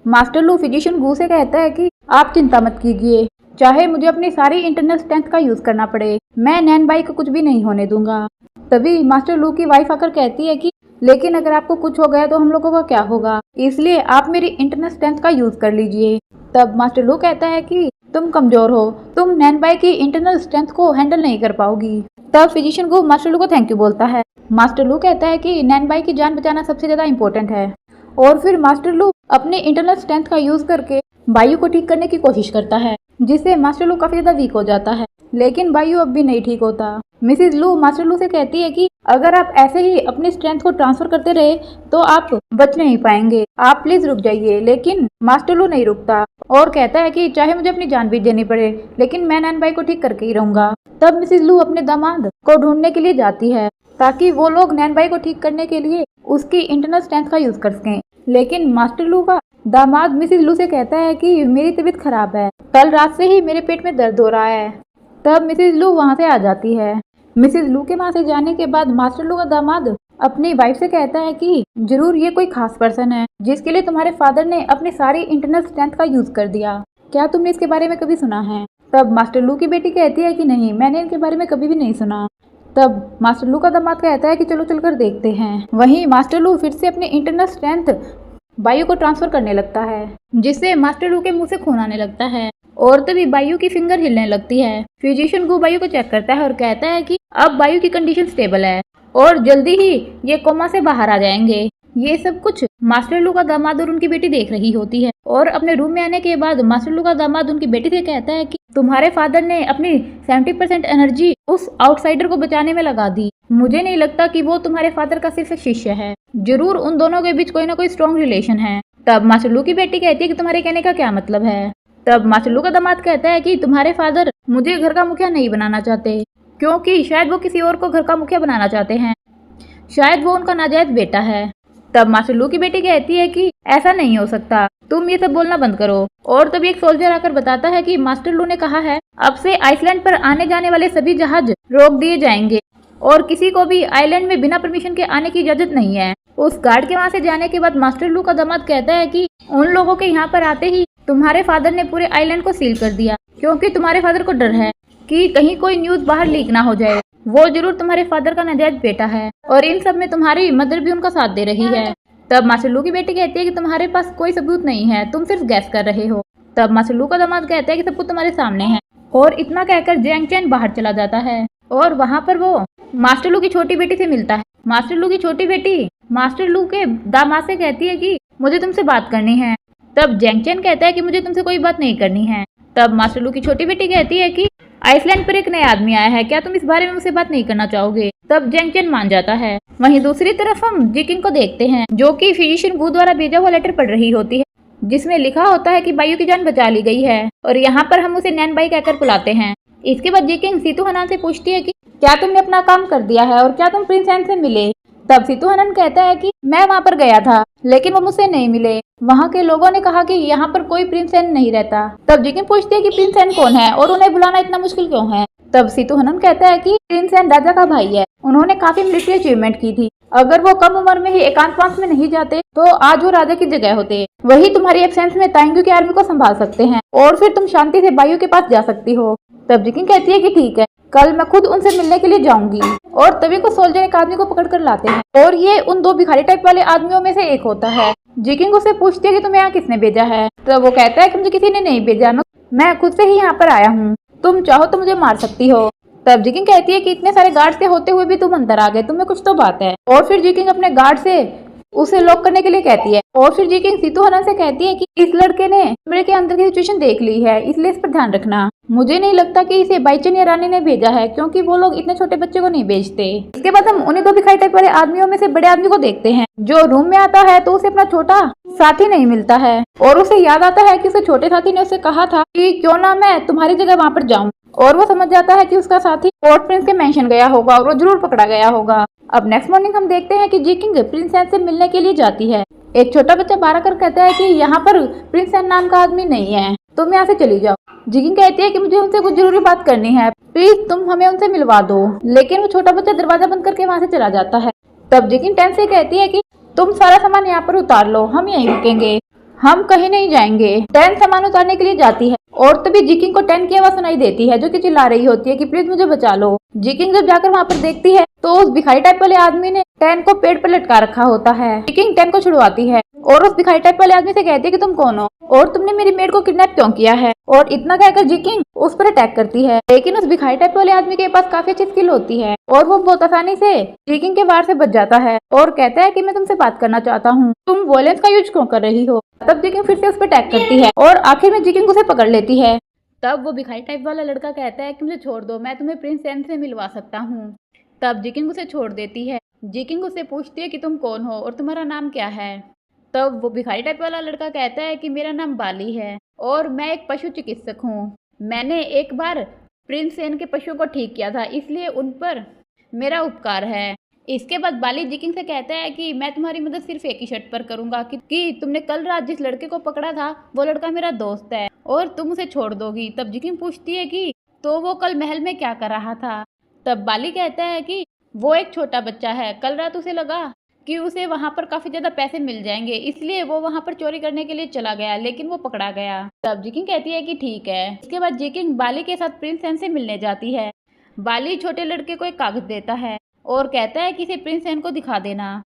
S1: मास्टर लू फिजिशियन गू से कहता है कि आप चिंता मत कीजिए, चाहे मुझे अपनी सारी इंटरनल स्ट्रेंथ का यूज करना पड़े, मैं नैन बाई को कुछ भी नहीं होने दूंगा। तभी मास्टर लू की वाइफ आकर कहती है कि लेकिन अगर आपको कुछ हो गया तो हम लोगों का क्या होगा, इसलिए आप मेरी इंटरनल स्ट्रेंथ का यूज कर लीजिए। तब मास्टर लू कहता है कि तुम कमजोर हो, तुम नैन बाई की इंटरनल स्ट्रेंथ को हैंडल नहीं कर पाओगी। तब फिजिशियन गू मास्टर लू को थैंक यू बोलता है। मास्टर लू कहता है कि नैन बाई की जान बचाना सबसे ज्यादा इम्पोर्टेंट है और फिर मास्टर लू अपनी इंटरनल स्ट्रेंथ का यूज करके बायू को ठीक करने की कोशिश करता है, जिससे मास्टर लू काफी ज्यादा वीक हो जाता है, लेकिन बायू अब भी नहीं ठीक होता। मिसेस लू मास्टर लू से कहती है कि अगर आप ऐसे ही अपनी स्ट्रेंथ को ट्रांसफर करते रहे तो आप बच नहीं पाएंगे, आप प्लीज रुक जाइए। लेकिन मास्टर लू नहीं रुकता और कहता है कि चाहे मुझे अपनी जान भी देनी पड़े, लेकिन मैं नैन बाई को ठीक करके ही रहूंगा। तब मिसेस लू अपने दामाद को ढूंढने के लिए जाती है ताकि वो लोग नैन बाई को ठीक करने के लिए उसकी इंटरनल स्ट्रेंथ का यूज कर सकें। लेकिन मास्टर लू का दामाद मिसेस लू से कहता है कि मेरी तबीयत खराब है, कल रात से ही मेरे पेट में दर्द हो रहा है। तब मिसेस लू वहाँ से आ जाती है। मिसेस लू के वहाँ से जाने के बाद मास्टर लू का दामाद अपनी वाइफ से कहता है कि जरूर ये कोई खास पर्सन है जिसके लिए तुम्हारे फादर ने अपनी सारी इंटरनल स्ट्रेंथ का यूज कर दिया, क्या तुमने इसके बारे में कभी सुना है? तब मास्टर लू की बेटी कहती है कि नहीं, मैंने इनके बारे में कभी भी नहीं सुना। तब मास्टर लू का दामाद कहता है कि चलो चलकर देखते हैं। वहीं मास्टर लू फिर से अपनी इंटरनल स्ट्रेंथ बायू को ट्रांसफर करने लगता है, जिससे मास्टर लू के मुंह से खून आने लगता है और तभी बायू की फिंगर हिलने लगती है। फिजिशियन गू बायू को चेक करता है और कहता है कि अब बायू की कंडीशन स्टेबल है और जल्दी ही ये कोमा से बाहर आ जाएंगे। ये सब कुछ मास्टर लू का दामाद और उनकी बेटी देख रही होती है और अपने रूम में आने के बाद मास्टर लू का दामाद उनकी बेटी से कहता है कि तुम्हारे फादर ने अपनी 70% एनर्जी उस आउटसाइडर को बचाने में लगा दी, मुझे नहीं लगता कि वो तुम्हारे फादर का सिर्फ एक शिष्य है, जरूर उन दोनों के बीच कोई ना कोई स्ट्रॉन्ग रिलेशन है। तब मास्टर लू की बेटी कहती है कि तुम्हारे कहने का क्या मतलब है? तब मास्टर लू का दामाद कहता है कि तुम्हारे फादर मुझे घर का मुखिया नहीं बनाना चाहते, क्योंकि शायद वो किसी और को घर का मुखिया बनाना चाहते हैं, शायद वो उनका नाजायज बेटा है। तब मास्टर लू की बेटी कहती है कि ऐसा नहीं हो सकता, तुम ये सब बोलना बंद करो। और तभी एक सोल्जर आकर बताता है कि मास्टर लू ने कहा है अब से आइसलैंड पर आने जाने वाले सभी जहाज रोक दिए जाएंगे और किसी को भी आइलैंड में बिना परमिशन के आने की इजाजत नहीं है। उस गार्ड के वहाँ से जाने के बाद मास्टर लू का दामाद कहता है कि उन लोगों के यहाँ पर आते ही तुम्हारे फादर ने पूरे आइलैंड को सील कर दिया, क्योंकि तुम्हारे फादर को डर है कि कहीं कोई न्यूज बाहर लीक ना हो जाए। वो जरूर तुम्हारे फादर का नाजायज बेटा है और इन सब में तुम्हारी मदर भी उनका साथ दे रही है। तब मास्टर लू की बेटी कहती है कि तुम्हारे पास कोई सबूत नहीं है, तुम सिर्फ गैस कर रहे हो। तब मास्टर लू का दामाद कहता है कि सब कुछ तुम्हारे सामने है और इतना कहकर जैंग चैन बाहर चला जाता है और वहाँ पर वो मास्टर लू की छोटी बेटी से मिलता है। मास्टर लू की छोटी बेटी मास्टर लू के दामाद से कहती है कि मुझे तुमसे बात करनी है। तब जैंग चैन कहता है कि मुझे तुमसे कोई बात नहीं करनी है। तब मास्टर लू की छोटी बेटी कहती है कि आइसलैंड पर एक नया आदमी आया है, क्या तुम इस बारे में मुझसे बात नहीं करना चाहोगे? तब जैंग चैन मान जाता है। वहीं दूसरी तरफ हम जिकिन को देखते हैं, जो कि फिजिशियन गू द्वारा भेजा हुआ लेटर पढ़ रही होती है, जिसमें लिखा होता है कि बायू की जान बचा ली गई है और यहाँ पर हम उसे नैन बाई कहकर बुलाते हैं। इसके बाद जिकिन सीतू हनान से पूछती है कि क्या तुमने अपना काम कर दिया है और क्या तुम प्रिंस एन से मिले? तब सीतू हनन कहता है कि मैं वहाँ पर गया था, लेकिन वो मुझसे नहीं मिले, वहाँ के लोगों ने कहा कि यहाँ पर कोई प्रिंस एन नहीं रहता। तब जिकिन पूछती है कि प्रिंस एन कौन है और उन्हें बुलाना इतना मुश्किल क्यों है? तब सीतू हनन कहता है कि प्रिंस एन राजा का भाई है, उन्होंने काफी मिलिट्री अचीवमेंट की थी अगर वो कम उम्र में ही एकांतवास में नहीं जाते तो आज वो राजा की जगह होते। वही तुम्हारी एब्सेंस में ताइंगू की आर्मी को संभाल सकते हैं और फिर तुम शांति से बायू के पास जा सकती हो। तब जिकिंग कहती है कि ठीक है, कल मैं खुद उनसे मिलने के लिए जाऊंगी। और तभी को सोल्जर एक आदमी को पकड़ कर लाते हैं और ये उन दो भिखारी टाइप वाले आदमियों में से एक होता है। जिकिंग उससे पूछती है कि तुम्हें यहाँ किसने भेजा है। तो वो कहता है कि मुझे किसी ने नहीं भेजा, मैं खुद से ही यहाँ पर आया हूँ, तुम चाहो तो मुझे मार सकती हो। तब जिकिंग कहती है कि इतने सारे गार्ड से होते हुए भी तुम अंदर आ गए, तुम्हें कुछ तो बात है। और फिर जिकिंग अपने गार्ड से उसे लॉक करने के लिए कहती है। और फिर जिकिंग सीतू हनन से कहती है कि इस लड़के ने कमरे के अंदर की सिचुएशन देख ली है, इसलिए इस पर ध्यान रखना। मुझे नहीं लगता कि इसे बाईचुन या रानी ने भेजा है, क्योंकि वो लोग इतने छोटे बच्चे को नहीं भेजते। इसके बाद हम उन्हीं दो भिखारी टाइप वाले आदमियों में से बड़े आदमी को देखते हैं, जो रूम में आता है तो उसे अपना छोटा साथी नहीं मिलता है और उसे याद आता है कि उसे छोटे साथी ने उसे कहा था कि क्यों ना मैं तुम्हारी जगह वहाँ पर जाऊँ। और वो समझ जाता है कि उसका साथी पोर्ट प्रिंस के मेंशन गया होगा और वो जरूर पकड़ा गया होगा। अब नेक्स्ट मॉर्निंग हम देखते हैं कि जिकिंग प्रिंस एन से मिलने के लिए जाती है। एक छोटा बच्चा बारह कर कहता है कि यहाँ पर प्रिंस एन नाम का आदमी नहीं है, तुम यहाँ से चली जाओ। जिकिंग कहती है कि मुझे उनसे कुछ जरूरी बात करनी है, प्लीज तुम हमें उनसे मिलवा दो। लेकिन वो छोटा बच्चा दरवाजा बंद करके वहाँ से चला जाता है। तब जिकिंग टेन से कहती है कि तुम सारा सामान यहाँ पर उतार लो, हम यहीं रुकेंगे, हम कहीं नहीं जाएंगे। टेन सामान उतारने के लिए जाती है और तभी जिकिंग को टेन की आवाज सुनाई देती है, जो कि चिल्ला रही होती है कि प्लीज मुझे बचा लो। जिकिंग जब जाकर वहाँ पर देखती है तो उस भिखारी टाइप वाले आदमी ने टेन को पेड़ पर लटका रखा होता है। जिकिंग टेन को छुड़वाती है और उस भिखारी टाइप वाले आदमी से कहती है कि तुम कौन हो और तुमने मेरी मेड को किडनैप क्यों किया है। और इतना कहकर जिकिंग उस पर अटैक करती है, लेकिन उस भिखारी टाइप वाले आदमी के पास काफी अच्छी स्किल होती है और वो बहुत आसानी से जिकिंग के वार से बच जाता है और कहता है कि मैं तुमसे बात करना चाहता हूँ, तुम वॉयलेंस का यूज क्यों कर रही हो। तब जिकिंग फिर से उस पर अटैक करती है और आखिर में जिकिंग उसे पकड़ लेती है। तब वो भिखारी टाइप वाला लड़का कहता है कि मुझे छोड़ दो, मैं तुम्हें प्रिंस एन से मिलवा सकता हूँ। तब जिकिंग उसे छोड़ देती है। जिकिंग उसे पूछती है कि तुम कौन हो और तुम्हारा नाम क्या है। तब वो भिखारी टाइप वाला लड़का कहता है कि मेरा नाम बाली है और मैं एक पशु चिकित्सक हूँ। मैंने एक बार प्रिंस एन के पशुओं को ठीक किया था, इसलिए उन पर मेरा उपकार है। इसके बाद बाली जिकिंग से कहता है कि मैं तुम्हारी मदद सिर्फ एक ही शर्त पर करूंगा कि तुमने कल रात जिस लड़के को पकड़ा था वो लड़का मेरा दोस्त है और तुम उसे छोड़ दोगी। तब जिकिंग पूछती है कि तो वो कल महल में क्या कर रहा था। तब बाली कहता है कि वो एक छोटा बच्चा है, कल रात उसे लगा कि उसे वहां पर काफी ज्यादा पैसे मिल जाएंगे, इसलिए वो वहां पर चोरी करने के लिए चला गया, लेकिन वो पकड़ा गया। तब जिकिंग कहती है कि ठीक है। इसके बाद जिकिंग बाली के साथ प्रिंस एन से मिलने जाती है। बाली छोटे लड़के को एक कागज देता है और कहता है कि इसे प्रिंस एन को दिखा देना।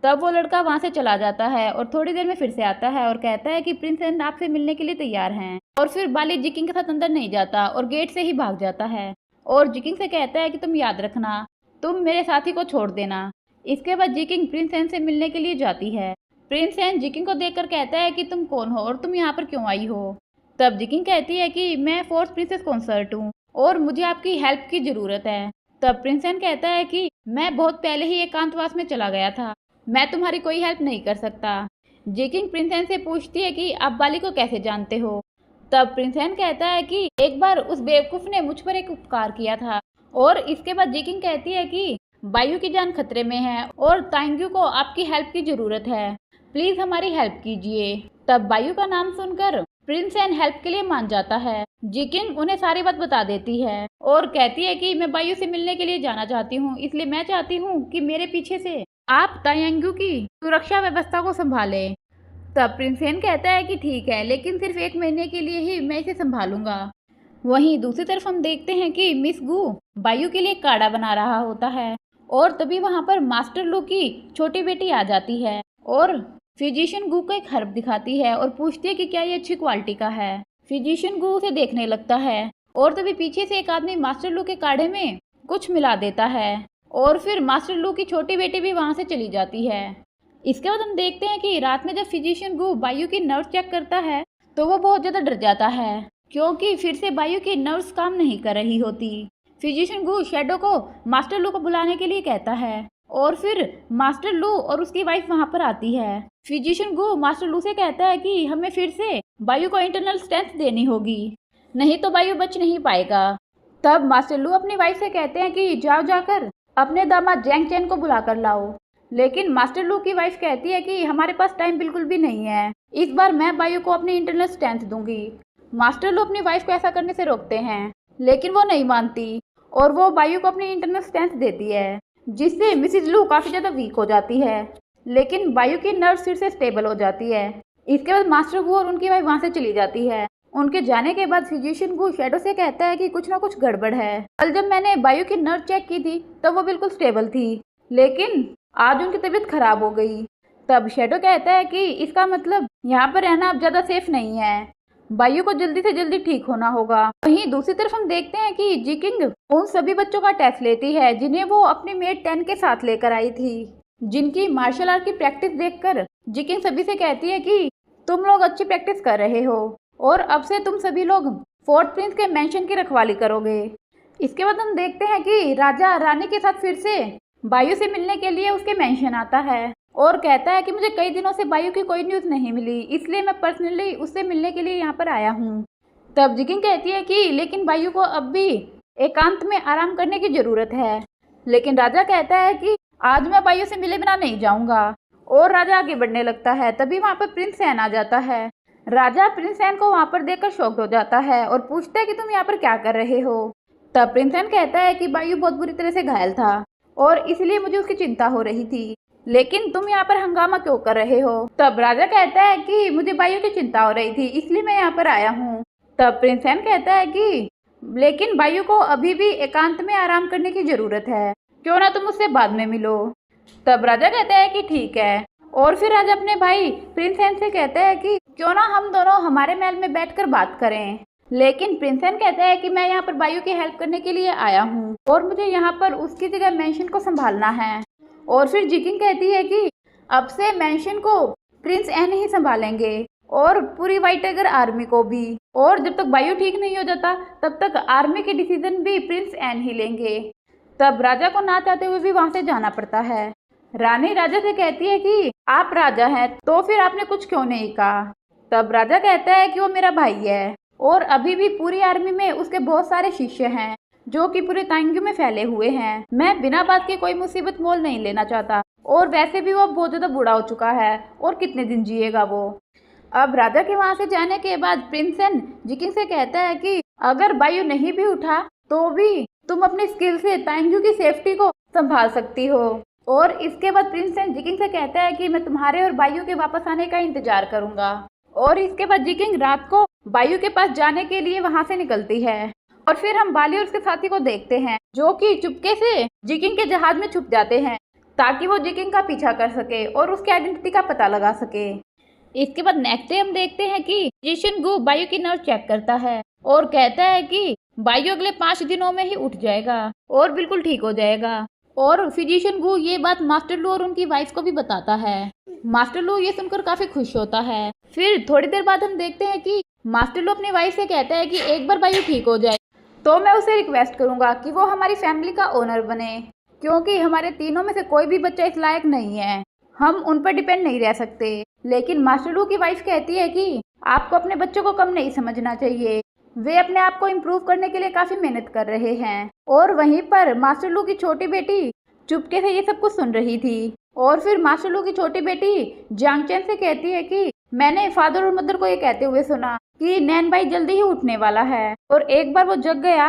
S1: तब वो लड़का वहां से चला जाता है और थोड़ी देर में फिर से आता है और कहता है कि प्रिंस एन आपसे मिलने के लिए तैयार हैं। और फिर बाली जिकिंग के साथ अंदर नहीं जाता और गेट से ही भाग जाता है और जिकिंग से कहता है कि तुम याद रखना, तुम मेरे साथी को छोड़ देना। इसके बाद जिकिंग प्रिंस एन से मिलने के लिए जाती है। प्रिंस एन जिकिंग को देखकर कहता है कि तुम कौन हो और तुम यहाँ पर क्यों आई हो। तब जिकिंग कहती है कि मैं फोर्थ प्रिंसेस कंसर्ट हूँ और मुझे आपकी हेल्प की जरूरत है। तब प्रिंस एन कहता है कि मैं बहुत पहले ही एकांतवास में चला गया था, मैं तुम्हारी कोई हेल्प नहीं कर सकता। जिकिंग प्रिंस एन से पूछती है कि आप बाली को कैसे जानते हो। तब प्रिंस एन कहता है कि एक बार उस बेवकूफ ने मुझ पर एक उपकार किया था। और इसके बाद जिकिंग कहती है कि बायू की जान खतरे में है और ताइंग्यू को आपकी हेल्प की जरूरत है, प्लीज हमारी हेल्प कीजिए। तब बायू का नाम सुनकर प्रिंस एन हेल्प के लिए मान जाता है। जिकिंग उन्हें सारी बात बता देती है और कहती है कि मैं बायू से मिलने के लिए जाना चाहती हूँ, इसलिए मैं चाहती हूँ कि मेरे पीछे से आप ताइंग्यू की सुरक्षा व्यवस्था को संभालें। तब प्रिंस एन कहता है कि ठीक है, लेकिन सिर्फ 1 महीने के लिए ही मैं इसे संभालूंगा। वहीं दूसरी तरफ हम देखते हैं कि मिस गू बायू के लिए काढ़ा बना रहा होता है और तभी वहां पर मास्टर लू की छोटी बेटी आ जाती है और फिजिशियन गू को एक हर्ब दिखाती है और पूछती है कि क्या ये अच्छी क्वालिटी का है। फिजिशियन गू उसे देखने लगता है और तभी पीछे से एक आदमी मास्टर लू के काढ़े में कुछ मिला देता है और फिर मास्टर लू की छोटी बेटी भी वहां से चली जाती है। इसके बाद हम देखते हैं कि रात में जब फिजिशियन गू बायू की नर्व्स चेक करता है तो वो बहुत ज्यादा डर जाता है, क्योंकि फिर से बायू की नर्व्स काम नहीं कर रही होती। फिजिशियन गू शैडो को मास्टर लू को बुलाने के लिए कहता है और फिर मास्टर लू और उसकी वाइफ वहां पर आती है। फिजिशियन गू मास्टर लू से कहता है कि हमें फिर से बायू को इंटरनल स्ट्रेंथ देनी होगी, नहीं तो बायू बच नहीं पाएगा। तब मास्टर लू अपनी वाइफ से कहते हैं कि जाओ जाकर अपने दामाद जैंग चैन को बुला कर लाओ, लेकिन मास्टर लू की वाइफ कहती है कि हमारे पास टाइम बिल्कुल भी नहीं है, इस बार मैं बायू को अपनी इंटरनल स्ट्रेंथ दूंगी। मास्टर लू अपनी वाइफ को ऐसा करने से रोकते हैं, लेकिन वो नहीं मानती और वो बायू को अपनी इंटरनल स्ट्रेंथ देती है। जिससे मिसिज लू काफ़ी ज़्यादा वीक हो जाती है। लेकिन बायू की नर्व फिर से स्टेबल हो जाती है। इसके बाद मास्टर गू और उनकी वाइफ वहाँ से चली जाती है। उनके जाने के बाद फिजिशियन गू शैडो से कहता है कि कुछ ना कुछ गड़बड़ है। कल जब मैंने बायू की नर्व चेक की थी तब वो बिल्कुल स्टेबल थी, लेकिन आज उनकी तबीयत खराब हो गई। तब शैडो कहता है कि इसका मतलब यहाँ पर रहना अब ज़्यादा सेफ नहीं है, बायू को जल्दी से जल्दी ठीक होना होगा। वहीं दूसरी तरफ हम देखते हैं कि जिकिंग उन सभी बच्चों का टेस्ट लेती है जिन्हें वो अपनी मेट 10 के साथ लेकर आई थी, जिनकी मार्शल आर्ट की प्रैक्टिस देखकर जिकिंग सभी से कहती है कि तुम लोग अच्छी प्रैक्टिस कर रहे हो और अब से तुम सभी लोग फोर्थ प्रिंस के मेंशन की रखवाली करोगे। इसके बाद हम देखते हैं कि राजा रानी के साथ फिर से बायू से मिलने के लिए उसके मेंशन आता है और कहता है कि मुझे कई दिनों से बायू की कोई न्यूज़ नहीं मिली, इसलिए मैं पर्सनली उससे मिलने के लिए यहाँ पर आया हूँ। तब जिकिंग कहती है कि लेकिन बायू को अब भी एकांत में आराम करने की ज़रूरत है। लेकिन राजा कहता है कि आज मैं बायू से मिले बिना नहीं जाऊँगा और राजा आगे बढ़ने लगता है। तभी वहाँ पर प्रिंस सैन आ जाता है। राजा प्रिंस सैन को वहाँ पर देखकर शॉक्ड हो जाता है और पूछता है कि तुम यहाँ पर क्या कर रहे हो। तब प्रिंस सैन कहता है कि बायू बहुत बुरी तरह से घायल था और इसलिए मुझे उसकी चिंता हो रही थी, लेकिन तुम यहाँ पर हंगामा क्यों कर रहे हो। तब राजा कहता है कि मुझे बायू की चिंता हो रही थी इसलिए मैं यहाँ पर आया हूँ। तब प्रिंस सैन कहता है कि लेकिन बायू को अभी भी एकांत में आराम करने की जरूरत है, क्यों ना तुम उससे बाद में मिलो। तब राजा कहता है कि ठीक है और फिर राजा अपने भाई प्रिंस सैन से कहता है कि क्यों ना हम दोनों हमारे महल में बैठकर बात करें। लेकिन प्रिंस सैन कहता है कि मैं यहाँ पर बायू की हेल्प करने के लिए आया हूँ और मुझे यहाँ पर उसकी जगह मेंशन को संभालना है। और फिर जिकिंग कहती है कि अब से मेंशन को प्रिंस एन ही संभालेंगे और पूरी व्हाइट टाइगर आर्मी को भी, और जब तक बायू ठीक नहीं हो जाता तब तक आर्मी के डिसीजन भी प्रिंस एन ही लेंगे। तब राजा को ना चाहते हुए भी वहाँ से जाना पड़ता है। रानी राजा से कहती है कि आप राजा हैं तो फिर आपने कुछ क्यों नहीं कहा। तब राजा कहता है कि वो मेरा भाई है और अभी भी पूरी आर्मी में उसके बहुत सारे शिष्य हैं जो कि पूरे तांग्यू में फैले हुए हैं। मैं बिना बात के कोई मुसीबत मोल नहीं लेना चाहता और वैसे भी वो बहुत ज़्यादा बूढ़ा हो चुका है और कितने दिन जिएगा वो। अब राजा के वहाँ से जाने के बाद प्रिंस सैन जिकिंग से कहता है कि अगर बायू नहीं भी उठा तो भी तुम अपनी स्किल से तांग्यू की सेफ्टी को संभाल सकती हो। और इसके बाद प्रिंस सैन जिकिंग से कहता है कि मैं तुम्हारे और बायू के वापस आने का इंतजार करूंगा। और इसके बाद जिकिंग रात को बायू के पास जाने के लिए वहाँ से निकलती है और फिर हम बाली और उसके साथी को देखते हैं जो कि चुपके से जिकिंग के जहाज में छुप जाते हैं ताकि वो जिकिंग का पीछा कर सके और उसकी आइडेंटिटी का पता लगा सके। इसके बाद नेक्स्ट डे हम देखते हैं कि जिशन गू बायू की नर्व चेक करता है और कहता है कि बायू अगले 5 दिनों में ही उठ जाएगा और बिल्कुल ठीक हो जाएगा। और फिजिशियन गू ये बात मास्टर लू और उनकी वाइफ को भी बताता है। मास्टर लू ये सुनकर काफी खुश होता है। फिर थोड़ी देर बाद हम देखते हैं कि मास्टर लू अपनी वाइफ से कहता है कि एक बार बायू ठीक हो जाए तो मैं उसे रिक्वेस्ट करूंगा कि वो हमारी फैमिली का ओनर बने, क्योंकि हमारे तीनों में से कोई भी बच्चा इस लायक नहीं है, हम उन पर डिपेंड नहीं रह सकते। लेकिन मास्टर लू की वाइफ कहती है कि आपको अपने बच्चों को कम नहीं समझना चाहिए, वे अपने आप को इम्प्रूव करने के लिए काफी मेहनत कर रहे हैं। और वहीं पर मास्टर लू की छोटी बेटी चुपके से ये सब कुछ सुन रही थी। और फिर मास्टर लू की छोटी बेटी जांग चैन से कहती है कि मैंने फादर और मदर को ये कहते हुए सुना कि नैन भाई जल्दी ही उठने वाला है और एक बार वो जग गया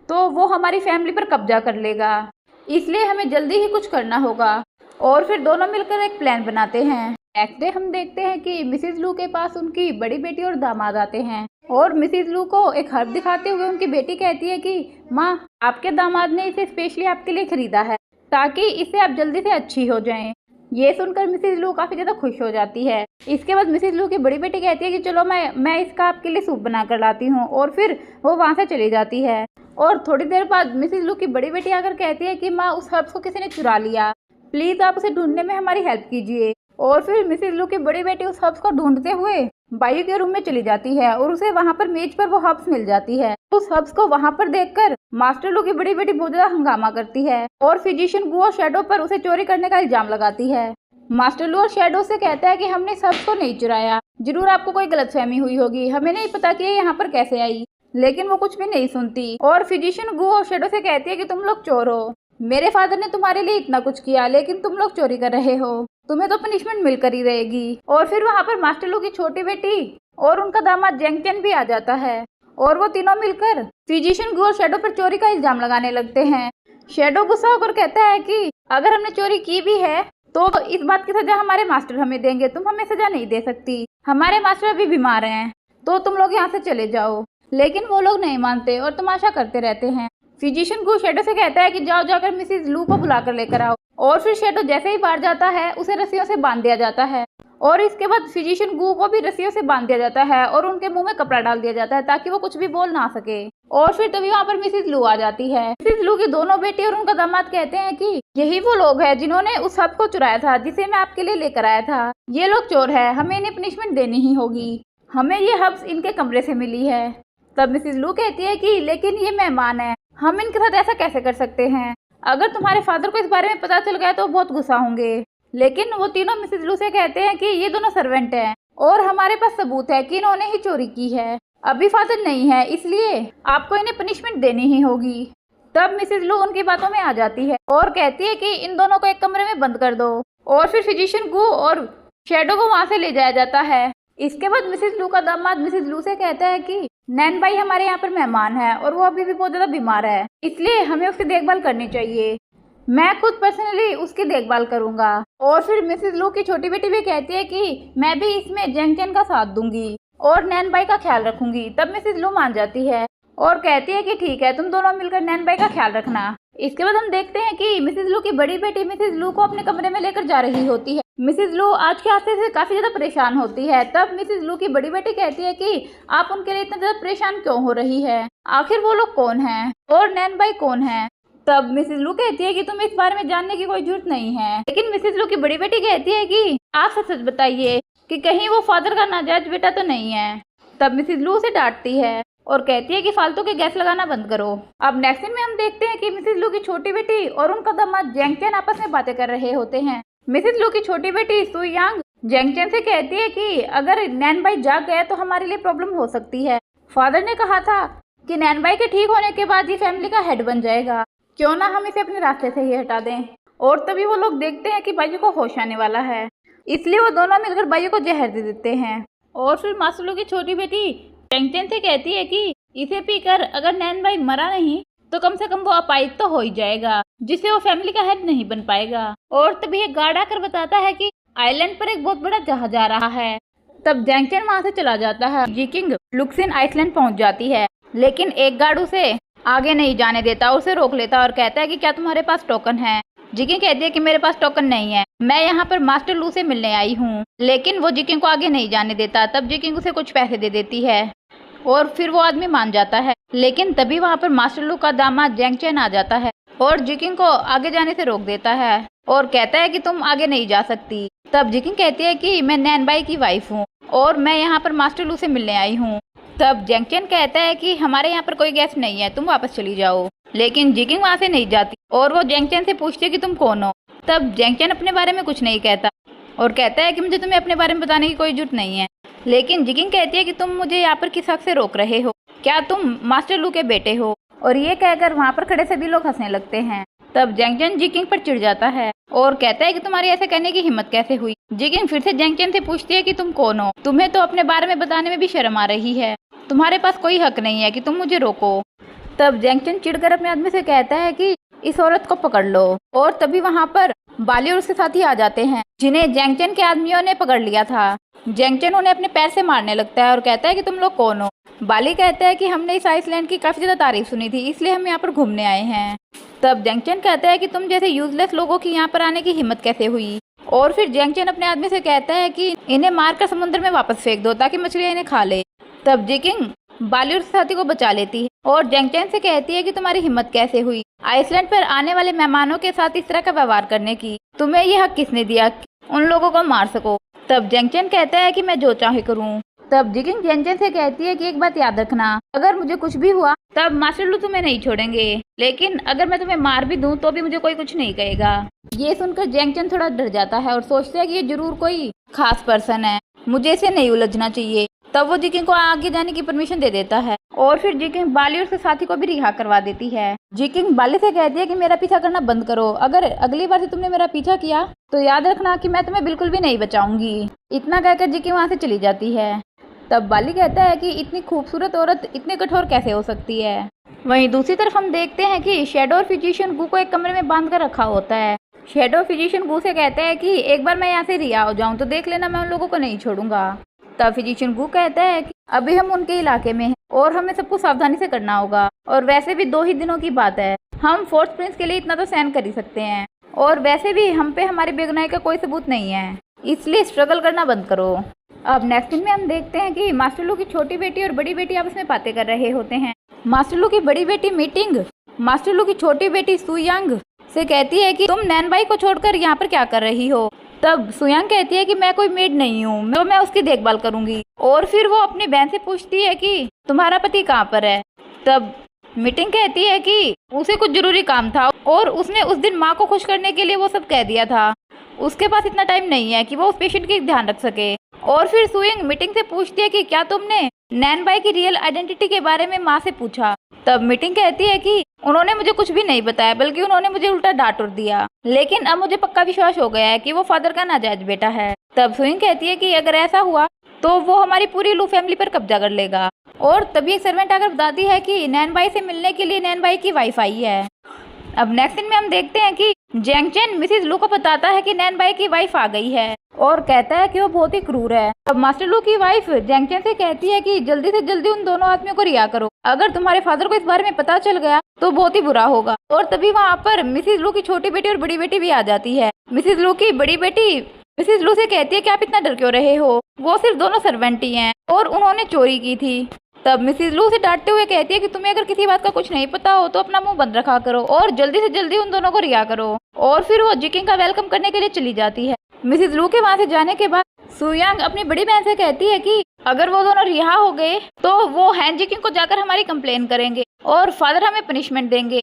S1: तो वो हमारी फैमिली पर कब्जा कर लेगा, इसलिए हमें जल्दी ही कुछ करना होगा। और फिर दोनों मिलकर एक प्लान बनाते हैं। नेक्स्ट डे हम देखते हैं कि मिसिज लू के पास उनकी बड़ी बेटी और दामाद आते हैं और मिसिज लू को एक हर्ब दिखाते हुए उनकी बेटी कहती है कि माँ आपके दामाद ने इसे स्पेशली आपके लिए खरीदा है ताकि इससे आप जल्दी से अच्छी हो जाएं। ये सुनकर मिसिज लू काफी ज्यादा खुश हो जाती है। इसके बाद मिसिज लू की बड़ी बेटी कहती है कि चलो मैं इसका आपके लिए सूप बना कर लाती हूँ और फिर वो वहाँ से चली जाती है। और थोड़ी देर बाद मिसिज लू की बड़ी बेटी आकर कहती है कि माँ उस हर्ब्स को किसी ने चुरा लिया, प्लीज आप उसे ढूंढने में हमारी हेल्प कीजिए। और फिर मिसिज लू की बड़ी बेटी उस हर्ब्स को ढूंढते हुए बायू के रूम में चली जाती है और उसे वहाँ पर मेज पर वो हर्ब्स मिल जाती है। उस हर्ब्स को वहाँ पर देखकर मास्टर लू की बड़ी बेटी बहुत ज्यादा हंगामा करती है और फिजिशियन गू और शैडो पर उसे चोरी करने का इल्जाम लगाती है। मास्टर लू और शैडो से कहता है कि हमने इस हर्ब्स को नहीं चुराया, जरूर आपको कोई गलतफहमी हुई होगी, हमें नहीं पता कि ये यहाँ पर कैसे आई। लेकिन वो कुछ भी नहीं सुनती और फिजिशियन गू और शैडो से कहती है कि तुम लोग चोर हो, मेरे फादर ने तुम्हारे लिए इतना कुछ किया लेकिन तुम लोग चोरी कर रहे हो, तुम्हें तो पनिशमेंट मिलकर ही रहेगी। और फिर वहाँ पर मास्टर लू की छोटी बेटी और उनका दामाद जेंग चेन भी आ जाता है और वो तीनों मिलकर फिजिशियन गू और शैडो पर चोरी का इल्जाम लगाने लगते हैं। शेडो गुस्सा होकर कहता है कि अगर हमने चोरी की भी है तो इस बात की सजा हमारे मास्टर हमें देंगे, तुम हमें सजा नहीं दे सकती, हमारे मास्टर अभी बीमार हैं, तो तुम लोग यहाँ से चले जाओ। लेकिन वो लोग नहीं मानते और तमाशा करते रहते हैं। फिजिशियन गू शेडो से कहता है कि जाओ जाकर मिसेज लू को बुलाकर लेकर आओ। और फिर शेडो जैसे ही बाहर जाता है उसे रस्सियों से बांध दिया जाता है और इसके बाद फिजिशियन गू को भी रस्सियों से बांध दिया जाता है और उनके मुंह में कपड़ा डाल दिया जाता है ताकि वो कुछ भी बोल ना सके। और फिर तभी वहाँ पर मिसेज लू आ जाती है। मिसेज लू की दोनों बेटी और उनका दामाद कहते हैं कि यही वो लोग हैं जिन्होंने उस हब को चुराया था जिसे मैं आपके लिए लेकर आया था। ये लोग चोर है, हमें इन्हें पनिशमेंट देनी ही होगी, हमें ये हब्स इनके कमरे से मिली है। तब मिसेज लू कहती है कि लेकिन ये मेहमान है, हम इनके साथ ऐसा कैसे कर सकते हैं, अगर तुम्हारे फादर को इस बारे में पता चल गया तो बहुत गुस्सा होंगे। लेकिन वो तीनों मिसेज लू से कहते हैं कि ये दोनों सर्वेंट हैं और हमारे पास सबूत है कि इन्होंने ही चोरी की है, अभी फादर नहीं है इसलिए आपको इन्हें पनिशमेंट देनी ही होगी। तब मिसेज लू उनकी बातों में आ जाती है और कहती है कि इन दोनों को एक कमरे में बंद कर दो और फिर फिजिशियन गू और शेडो को वहां से ले जाया जाता है। इसके बाद मिसेज लू का दामाद मिसेज लू से कहता है कि नैन भाई हमारे यहाँ पर मेहमान है और वो अभी भी बहुत ज्यादा बीमार है, इसलिए हमें उसकी देखभाल करनी चाहिए, मैं खुद पर्सनली उसकी देखभाल करूंगा। और फिर मिसेज लू की छोटी बेटी भी कहती है कि मैं भी इसमें जेंगचेन का साथ दूंगी और नैन भाई का ख्याल रखूंगी। तब मिसेज लू मान जाती है और कहती है कि ठीक है, तुम दोनों मिलकर नैन भाई का ख्याल रखना। इसके बाद हम देखते हैं कि मिसेज लू की बड़ी बेटी मिसेज लू को अपने कमरे में लेकर जा रही होती है। मिसेज लू आज के हादसे से काफी ज्यादा परेशान होती है। तब मिसेज लू की बड़ी बेटी कहती है कि आप उनके लिए इतना ज्यादा परेशान क्यों हो रही है, आखिर वो लोग कौन हैं और नैन भाई कौन है। तब मिसेज लू कहती है कि तुम्हें इस बारे में जानने की कोई जरूरत नहीं है। लेकिन मिसेज लू की बड़ी बेटी कहती है कि आप सच सच बताइए कि कहीं वो फादर का नाजायज बेटा तो नहीं है। तब मिसेज लू उसे डांटती है और कहती है कि फालतू के गैस लगाना बंद करो। अब नेक्स्ट सीन में हम देखते हैं कि मिसेज लू की छोटी बेटी और उनका दामाद जेंगचेन आपस में बातें कर रहे होते हैं। मिसेज लू की छोटी बेटी सुयांग जेंगचेन से कहती है कि अगर नैन भाई जाग गया तो हमारे लिए प्रॉब्लम हो सकती है, फादर ने कहा था कि नैन भाई के ठीक होने के बाद ये फैमिली का हेड बन जाएगा, क्यों ना हम इसे अपने रास्ते से ही हटा दें। और तभी वो लोग देखते हैं कि बायू को होश आने वाला है, इसलिए वो दोनों मिलकर बायू को जहर दे देते हैं। और फिर मासूलू की छोटी बेटी जेंगचेन से कहती है कि इसे पीकर अगर नैन भाई मरा नहीं तो कम से कम वो अपाहिज तो हो ही जाएगा, जिससे वो फैमिली का हेड नहीं बन पाएगा। और तभी एक गार्ड आकर बताता है कि आइलैंड पर एक बहुत बड़ा जहाज आ रहा है। तब जेंगचेन वहां से चला जाता है। जिकिंग लुक्सिन आइसलैंड पहुंच जाती है, लेकिन एक गार्ड उसे आगे नहीं जाने देता, उसे रोक लेता और कहता है कि क्या तुम्हारे पास टोकन है। जिकिंग कहती है कि मेरे पास टोकन नहीं है, मैं यहाँ पर मास्टर लू से मिलने आई हूँ। लेकिन वो जिकिंग को आगे नहीं जाने देता। तब जिकिंग उसे कुछ पैसे दे देती है और फिर वो आदमी मान जाता है। लेकिन तभी वहाँ पर मास्टर लू का दामाद जेंगचेन आ जाता है और जिकिंग को आगे जाने से रोक देता है और कहता है कि तुम आगे नहीं जा सकती। तब जिकिंग कहती है कि मैं नैन भाई की वाइफ हूँ और मैं यहाँ पर मास्टर लू से मिलने आई हूँ। तब जेंगचेन कहता है कि हमारे यहाँ पर कोई गैस नहीं है, तुम वापस चली जाओ। लेकिन जिकिंग वहाँ से नहीं जाती और वो जेंगचेन से पूछती है कि तुम कौन हो। तब जेंगचेन अपने बारे में कुछ नहीं कहता और कहता है कि मुझे तुम्हें अपने बारे में बताने की कोई जरूरत नहीं है। लेकिन जिकिंग कहती है कि तुम मुझे यहाँ पर किस हक से रोक रहे हो, क्या तुम मास्टर लू के बेटे हो। और ये कहकर वहाँ पर खड़े सभी लोग हंसने लगते हैं। तब जेंगचेन जिकिंग पर चिढ़ जाता है और कहता है कि तुम्हारी ऐसे कहने की हिम्मत कैसे हुई। जिकिंग फिर से जेंगचेन से पूछती है कि तुम कौन हो, तुम्हें तो अपने बारे में बताने में भी शर्म आ रही है, तुम्हारे पास कोई हक नहीं है कि तुम मुझे रोको। तब जेंगचेन चिढ़कर अपने आदमी से कहता है कि इस औरत को पकड़ लो। और तभी वहाँ पर बाली और उसके साथी आ जाते हैं, जिन्हें जेंगचेन के आदमियों ने पकड़ लिया था। जेंगचेन उन्हें अपने पैर से मारने लगता है और कहता है कि तुम लोग कौन हो। बाली कहता है कि हमने इस आइसलैंड की काफी ज्यादा तारीफ सुनी थी, इसलिए हम यहाँ पर घूमने आए हैं। तब जेंगचेन कहता है कि तुम जैसे यूजलेस लोगों की यहाँ पर आने की हिम्मत कैसे हुई। और फिर जेंगचेन अपने आदमी से कहता है कि इन्हें मारकर समुद्र में वापस फेंक दो ताकि मछलियां इन्हें खा ले। तब जिकिंग बाली और साथी को बचा लेती है और जेंगचेन से कहती है कि तुम्हारी हिम्मत कैसे हुई आइसलैंड पर आने वाले मेहमानों के साथ इस तरह का व्यवहार करने की, तुम्हें ये हक किसने दिया उन लोगों को मार सको। तब जेंगचेन कहता है कि मैं जो चाहे करूं। तब जिकिंग जेंगचेन से कहती है कि एक बात याद रखना, अगर मुझे कुछ भी हुआ तब मास्टर लू तुम्हें नहीं छोड़ेंगे, लेकिन अगर मैं तुम्हें मार भी दूं तो भी मुझे कोई कुछ नहीं कहेगा। ये सुनकर जेंगचेन थोड़ा डर जाता है और सोचता है कि ये जरूर कोई खास पर्सन है, मुझे इसे नहीं उलझना चाहिए। तब वो जिकिंग को आगे जाने की परमिशन दे देता है और फिर जिकिंग बाली और उसके साथी को भी रिहा करवा देती है। जिकिंग बाली से कहती है कि मेरा पीछा करना बंद करो, अगर अगली बार से तुमने मेरा पीछा किया तो याद रखना कि मैं तुम्हें बिल्कुल भी नहीं बचाऊंगी। इतना कहकर जिकिंग वहाँ से चली जाती है। तब बाली कहता है कि इतनी खूबसूरत औरत इतनी कठोर कैसे हो सकती है। वहीं दूसरी तरफ हम देखते हैं कि शैडो और फिजिशियन गू को एक कमरे में बांध कर रखा होता है। शैडो फिजिशियन गू से कहते हैं कि एक बार मैं यहाँ से रिहा हो जाऊं तो देख लेना, मैं उन लोगों को नहीं छोड़ूंगा। तब फिजिशियन गू कहता है कि अभी हम उनके इलाके में हैं और हमें सब कुछ सावधानी से करना होगा, और वैसे भी 2 ही दिनों की बात है, हम फोर्थ प्रिंस के लिए इतना तो सहन कर ही सकते हैं, और वैसे भी हम पे हमारी बेगुनाही का कोई सबूत नहीं है, इसलिए स्ट्रगल करना बंद करो। अब नेक्स्ट सीन में हम देखते हैं कि मास्टर लू की छोटी बेटी और बड़ी बेटी आपस में बातें कर रहे होते हैं। मास्टर लू की बड़ी बेटी मीटिंग मास्टर लू की छोटी बेटी सुयांग से कहती है कि तुम नैनबाई को छोड़कर यहाँ पर क्या कर रही हो। तब सुयांग कहती है कि मैं कोई मेड नहीं हूँ, तो मैं उसकी देखभाल करूंगी। और फिर वो अपनी बहन से पूछती है कि तुम्हारा पति कहाँ पर है। तब मीटिंग कहती है कि उसे कुछ जरूरी काम था और उसने उस दिन माँ को खुश करने के लिए वो सब कह दिया था, उसके पास इतना टाइम नहीं है कि वो उस पेशेंट की ध्यान रख सके। और फिर सुयांग मीटिंग से पूछती है कि क्या तुमने नैनबाई की रियल आइडेंटिटी के बारे में माँ से पूछा। तब मीटिंग कहती है कि उन्होंने मुझे कुछ भी नहीं बताया, बल्कि उन्होंने मुझे उल्टा डांट और दिया, लेकिन अब मुझे पक्का विश्वास हो गया है कि वो फादर का नाजायज बेटा है। तब सुयांग कहती है कि अगर ऐसा हुआ तो वो हमारी पूरी लू फैमिली पर कब्जा कर लेगा। और तभी एक सर्वेंट आकर बताती है कि नैनबाई से मिलने के लिए नैनबाई की वाइफ आई है। अब नेक्स्ट सीन में हम देखते हैं कि जैंग चेन मिसेज लू को बताता है कि नैनबाई की वाइफ आ गई है और कहता है कि वो बहुत ही क्रूर है। अब मास्टर लू की वाइफ जैंग चेन से कहती है कि जल्दी से जल्दी उन दोनों आदमियों को रिहा करो, अगर तुम्हारे फादर को इस बारे में पता चल गया तो बहुत ही बुरा होगा। और तभी वहाँ पर मिसेज लू की छोटी बेटी और बड़ी बेटी भी आ जाती है। मिसेज लू की बड़ी बेटी मिसेज लू से कहती है कि आप इतना डर क्यों रहे हो, वो सिर्फ दोनों सर्वेंट ही हैं और उन्होंने चोरी की थी। तब मिसेज लू से डांटते हुए कहती है कि तुम्हें अगर किसी बात का कुछ नहीं पता हो तो अपना मुंह बंद रखा करो और जल्दी से जल्दी उन दोनों को रिहा करो। और फिर वो जिकिंग का वेलकम करने के लिए चली जाती है। मिसेज लू के वहाँ से जाने के बाद सुयांग अपनी बड़ी बहन से कहती है कि अगर वो दोनों रिहा हो गए तो वो हैन जिकिंग को जाकर हमारी कंप्लेन करेंगे और फादर हमें पनिशमेंट देंगे,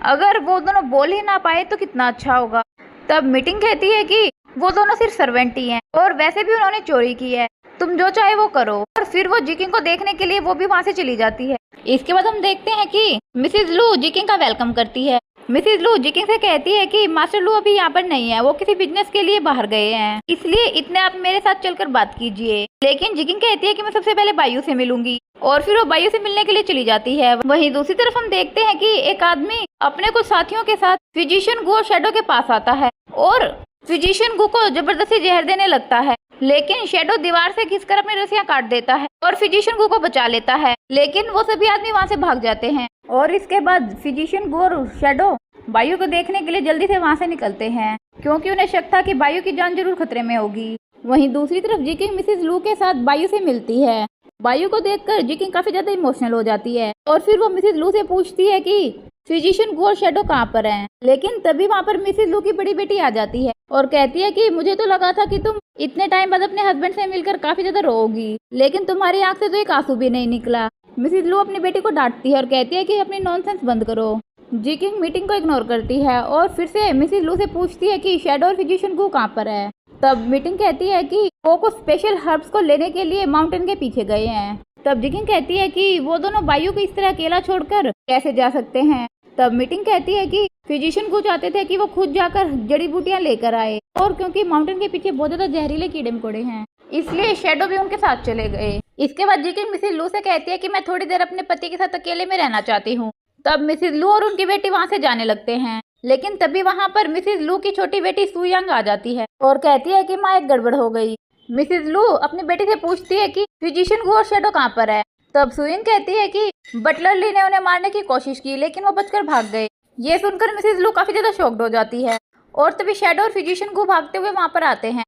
S1: अगर वो दोनों बोल ही ना पाए तो कितना अच्छा होगा। तब मीटिंग कहती है कि वो दोनों सिर्फ सर्वेंट ही हैं और वैसे भी उन्होंने चोरी की है, तुम जो चाहे वो करो। और फिर वो जिकिंग को देखने के लिए वो भी वहाँ से चली जाती है। इसके बाद हम देखते हैं कि मिसेज लू जिकिंग का वेलकम करती है। मिसेज लू जिकिंग से कहती है कि मास्टर लू अभी यहाँ पर नहीं है, वो किसी बिजनेस के लिए बाहर गए हैं, इसलिए इतने आप मेरे साथ चलकर बात कीजिए। लेकिन जिकिंग कहती है कि मैं सबसे पहले बायू से मिलूंगी और फिर वो बायू से मिलने के लिए चली जाती है। वहीं दूसरी तरफ हम देखते हैं कि एक आदमी अपने कुछ साथियों के साथ फिजिशियन गू और शैडो के पास आता है और फिजिशियन गू को जबरदस्ती जहर देने लगता है, लेकिन शैडो दीवार से घिसकर अपनी रस्सियां काट देता है और फिजिशियन गू को बचा लेता है, लेकिन वो सभी आदमी वहां से भाग जाते हैं। और इसके बाद फिजिशियन गू और शैडो बायू को देखने के लिए जल्दी से वहां से निकलते हैं, क्योंकि उन्हें शक था कि बायू की जान जरूर खतरे में होगी। वहीं दूसरी तरफ जिकिंग मिसेज लू के साथ बायू से मिलती है। बायू को देखकर जिकिंग काफी ज्यादा इमोशनल हो जाती है और फिर वो मिसेज लू से पूछती है कि फिजिशियन गू और शैडो कहाँ पर हैं। लेकिन तभी वहाँ पर मिसेज लू की बड़ी बेटी आ जाती है और कहती है कि मुझे तो लगा था कि तुम इतने टाइम बाद अपने हस्बैंड से मिलकर काफी ज्यादा रोओगी, लेकिन तुम्हारी आंख से तो एक आंसू भी नहीं निकला। मिसेज लू अपनी बेटी को डांटती है और कहती है कि अपनी नॉनसेंस बंद करो। जिकिंग मीटिंग को इग्नोर करती है और फिर से मिसेज लू से पूछती है कि शैडो और फिजिशियन गू कहाँ पर है। तब मीटिंग कहती है कि वो कुछ स्पेशल हर्ब्स को लेने के लिए माउंटेन के पीछे गए हैं। तब जिकिंग कहती है कि वो दोनों बायू को इस तरह अकेला छोड़कर कैसे जा सकते हैं। तब मीटिंग कहती है कि फिजिशियन को चाहते थे कि वो खुद जाकर जड़ी बूटियां लेकर आए, और क्योंकि माउंटेन के पीछे बहुत ज्यादा जहरीले कीड़े मकोड़े हैं, इसलिए शैडो भी उनके साथ चले गए। इसके बाद जिकिंग मिसेज लू से कहती है कि मैं थोड़ी देर अपने पति के साथ अकेले में रहना चाहती हूँ। तब मिसेज लू और उनकी बेटी वहाँ से जाने लगते हैं, लेकिन तभी वहाँ पर मिसेज लू की छोटी बेटी सुयांग आ जाती है और कहती है कि माँ एक गड़बड़ हो गई। मिसेज लू अपनी बेटी से पूछती है कि फिजिशियन गू और शैडो कहाँ पर है। तब सुयांग कहती है कि बटलर ली ने उन्हें मारने की कोशिश की, लेकिन वो बचकर भाग गए। ये सुनकर मिसेज लू काफी ज्यादा शॉक्ड हो जाती है और तभी शैडो और फिजिशियन गू भागते हुए वहाँ पर आते हैं।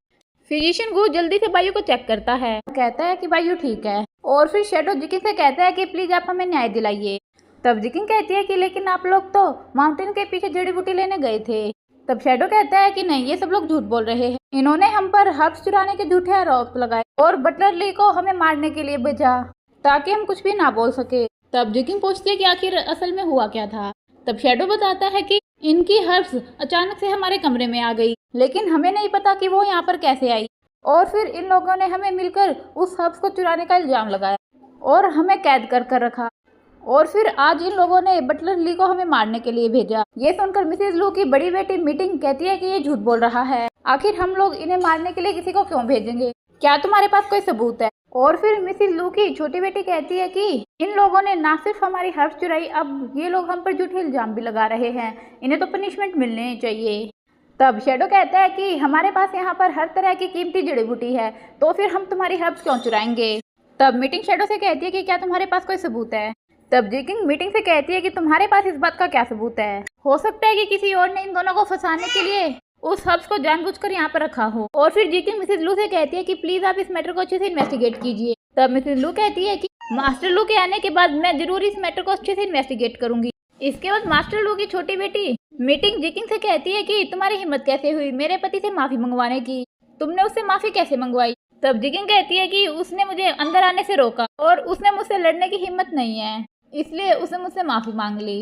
S1: फिजिशियन गू जल्दी से बायू को चेक करता है, कहता है कि बायू ठीक है, और फिर शैडो जिकिंग से कहता है कि प्लीज आप हमें न्याय दिलाइए। तब जिकिंग कहती है कि लेकिन आप लोग तो माउंटेन के पीछे जड़ी बूटी लेने गए थे। तब शैडो कहता है कि नहीं, ये सब लोग झूठ बोल रहे हैं, इन्होंने हम पर हर्ब्स चुराने के झूठे आरोप लगाए और बटलर ली को हमें मारने के लिए भेजा ताकि हम कुछ भी ना बोल सके। तब जिकिंग पूछती है कि आखिर असल में हुआ क्या था। तब शैडो बताता है कि इनकी हर्ब्स अचानक से हमारे कमरे में आ गई, लेकिन हमें नहीं पता कि वो यहाँ पर कैसे आई, और फिर इन लोगों ने हमें मिलकर उस हर्ब्स को चुराने का इल्जाम लगाया और हमें कैद कर रखा, और फिर आज इन लोगों ने बटलर ली को हमें मारने के लिए भेजा। ये सुनकर मिसेज लू की बड़ी बेटी मीटिंग कहती है कि ये झूठ बोल रहा है, आखिर हम लोग इन्हें मारने के लिए किसी को क्यों भेजेंगे, क्या तुम्हारे पास कोई सबूत है। और फिर मिसिज लू की छोटी बेटी कहती है कि इन लोगों ने ना सिर्फ हमारी हर्ब्स चुराई, अब ये लोग हम पर झूठे इल्जाम भी लगा रहे हैं, इन्हें तो पनिशमेंट मिलनी चाहिए। तब शैडो कहता है कि हमारे पास यहाँ पर हर तरह की कीमती जड़ी बूटी है, तो फिर हम तुम्हारी हर्ब्स क्यों चुराएंगे। तब मीटिंग शैडो से कहती है कि क्या तुम्हारे पास कोई सबूत है। तब जिकिंग मीटिंग से कहती है कि तुम्हारे पास इस बात का क्या सबूत है। हो सकता है कि किसी और ने इन दोनों को फंसाने के लिए उस हब्स को जानबूझकर यहाँ पर रखा हो। और फिर जिकिंग मिसेज लू से कहती है कि प्लीज आप इस मैटर को अच्छे से इन्वेस्टिगेट कीजिए। तब मिसेज लू कहती है कि मास्टर लू के आने के बाद मैं जरूर इस मैटर को अच्छे से इन्वेस्टिगेट करूंगी। इसके बाद मास्टर लू की छोटी बेटी मीटिंग जिकिंग से कहती है कि तुम्हारी हिम्मत कैसे हुई मेरे पति से माफी मंगवाने की, तुमने उससे माफी कैसे मंगवाई। तब जिकिंग कहती है कि उसने मुझे अंदर आने से रोका और उसने मुझसे लड़ने की हिम्मत नहीं है, इसलिए उसने मुझसे माफी मांग ली।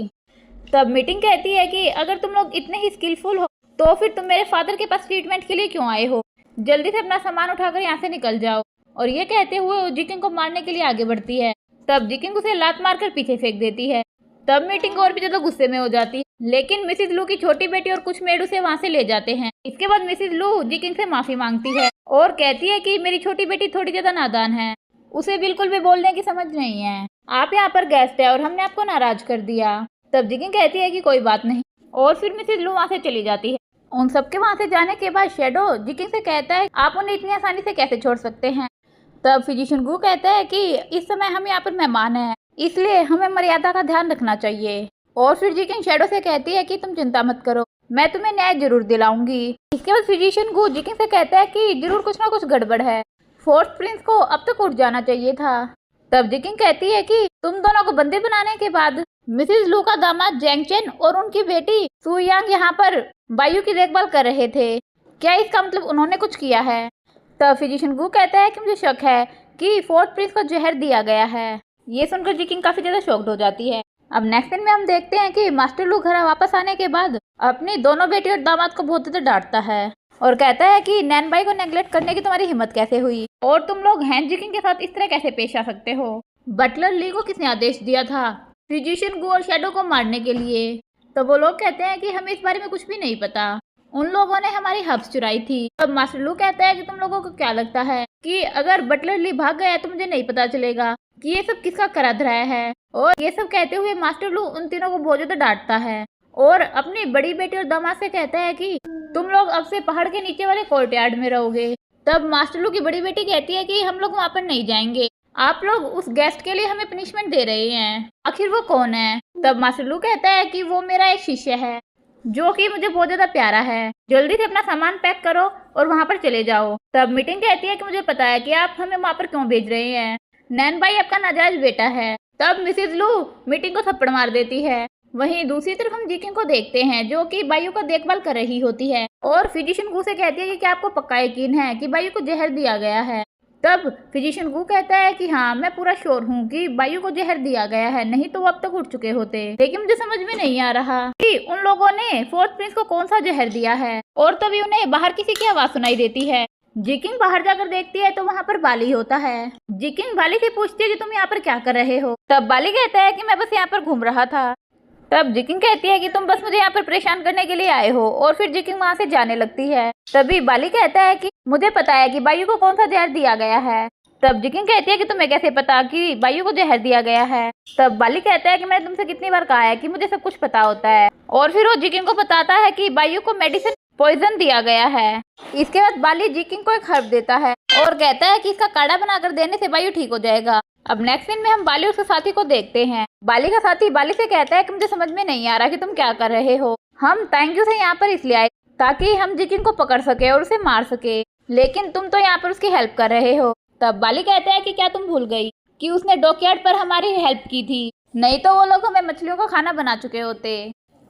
S1: तब मीटिंग कहती है कि अगर तुम लोग इतने ही स्किलफुल हो तो फिर तुम मेरे फादर के पास ट्रीटमेंट के लिए क्यों आए हो, जल्दी से अपना सामान उठाकर यहाँ से निकल जाओ। और ये कहते हुए जिकिंग को मारने के लिए आगे बढ़ती है। तब जिकिंग उसे लात मारकर पीछे फेंक देती है। तब मीटिंग और भी ज्यादा गुस्से में हो जाती है, लेकिन मिसिज लू की छोटी बेटी और कुछ मेड उसे वहाँ से ले जाते हैं। इसके बाद मिसिज लू जिकिंग से माफी मांगती है और कहती है कि मेरी छोटी बेटी थोड़ी ज्यादा नादान है, उसे बिल्कुल भी बोलने की समझ नहीं है, आप यहाँ पर गेस्ट है और हमने आपको नाराज कर दिया। तब जिकिंग कहती है कि कोई बात नहीं, और फिर मिसिज लू वहाँ से चली जाती है। उन सबके वहाँ से जाने के बाद शैडो जिकिंग से कहता है आप उन्हें इतनी आसानी से कैसे छोड़ सकते हैं। तब फिजिशियन गू कहता है कि इस समय हम यहाँ पर मेहमान हैं, इसलिए हमें मर्यादा का ध्यान रखना चाहिए। और फिर जिकिंग शैडो से कहती है कि तुम चिंता मत करो, मैं तुम्हें न्याय जरूर दिलाऊंगी। इसके बाद फिजिशियन गू जिकिंग से कहता है कि जरूर कुछ ना कुछ गड़बड़ है, फोर्थ प्रिंस को अब तक उठ जाना चाहिए था। तब जिकिंग कहती है कि तुम दोनों को बंदी बनाने के बाद मिसिज लू का दामाद जैंगचेन और उनकी बेटी सुयांग यहाँ पर बायू की देखभाल कर रहे थे, क्या इसका मतलब उन्होंने कुछ किया है। तब फिजिशियन गू कहता है कि मुझे शक है कि फोर्थ प्रिंस को जहर दिया गया है। ये सुनकर जिकिंग काफी ज्यादा शॉक्ड हो जाती है। अब नेक्स्ट दिन में हम देखते हैं कि मास्टर लू घर वापस आने के बाद अपनी दोनों बेटी और दामाद को बहुत ज्यादा डांटता है और कहता है कि नैनबाई को नेग्लेक्ट करने की तुम्हारी हिम्मत कैसे हुई और तुम लोग हैन जिकिंग के साथ इस तरह कैसे पेश आ सकते हो। बटलर ली को किसने आदेश दिया था फिजिशियन गू और शैडो को मारने के लिए। तो वो लोग कहते हैं कि हमें इस बारे में कुछ भी नहीं पता, उन लोगों ने हमारी हब्स चुराई थी। तब मास्टर लू कहता है कि तुम लोगों को क्या लगता है कि अगर बटलर ली भाग गया तो मुझे नहीं पता चलेगा कि ये सब किसका करा धराया है। और ये सब कहते हुए मास्टर लू उन तीनों को बहुत ज्यादा डांटता है और अपनी बड़ी बेटी और दामाद से कहता है कि तुम लोग अब से पहाड़ के नीचे वाले कोर्टयार्ड में रहोगे। तब मास्टर लू की बड़ी बेटी कहती है कि हम लोग वहाँ पर नहीं जाएंगे, आप लोग उस गेस्ट के लिए हमें पनिशमेंट दे रहे हैं, आखिर वो कौन है। तब मास्टर लू कहता है कि वो मेरा एक शिष्य है जो कि मुझे बहुत ज्यादा प्यारा है, जल्दी से अपना सामान पैक करो और वहाँ पर चले जाओ। तब मीटिंग कहती है कि मुझे पता है कि आप हमें वहाँ पर क्यों भेज रहे हैं, नैनबाई आपका नाजायज बेटा है। तब मिसेज लू मीटिंग को थप्पड़ मार देती है। वहीं दूसरी तरफ हम जिकिंग को देखते हैं जो कि बायू का देखभाल कर रही होती है और फिजिशियन गू से कहती है कि क्या आपको पक्का यकीन है कि बायू को जहर दिया गया है। तब फिजिशियन गू कहता है कि हाँ मैं पूरा श्योर हूँ कि बायू को जहर दिया गया है, नहीं तो वो अब तक उठ चुके होते। लेकिन मुझे समझ में नहीं आ रहा कि उन लोगों ने फोर्थ प्रिंस को कौन सा जहर दिया है। और तभी उन्हें बाहर किसी की आवाज सुनाई देती है। जिकिंग बाहर जाकर देखती है तो वहाँ पर बाली होता है। जिकिंग बाली से पूछती है कि तुम यहाँ पर क्या कर रहे हो। तब बाली कहता है कि मैं बस यहाँ पर घूम रहा था। तब जिकिंग कहती है कि तुम बस मुझे यहाँ पर परेशान करने के लिए आए हो और फिर जिकिंग वहाँ से जाने लगती है। तभी बाली कहता है कि मुझे पता है कि बायू को कौन सा जहर दिया गया है। तब जिकिंग कहती है कि तुम्हें कैसे पता कि बायू को जहर दिया गया है। तब बाली कहता है कि मैंने तुमसे कितनी बार कहा है कि मुझे सब कुछ पता होता है। और फिर वो जिकिंग को बताता है कि बायू को मेडिसिन पॉइजन दिया गया है। इसके बाद बाली जिकिंग को एक हर्ब देता है और कहता है कि इसका काढ़ा बनाकर देने से बायू ठीक हो जाएगा। अब नेक्स्ट सीन में हम बाली और उसके साथी को देखते हैं। बाली का साथी बाली से कहता है कि मुझे समझ में नहीं आ रहा कि तुम क्या कर रहे हो, हम थैंक यू से यहाँ पर इसलिए आए ताकि हम जिकिंग को पकड़ सके और उसे मार सके, लेकिन तुम तो यहाँ पर उसकी हेल्प कर रहे हो। तब बाली कहता है कि क्या तुम भूल गई कि उसने डॉकयार्ड पर हमारी हेल्प की थी, नहीं तो वो लोग हमें मछलियों का खाना बना चुके होते।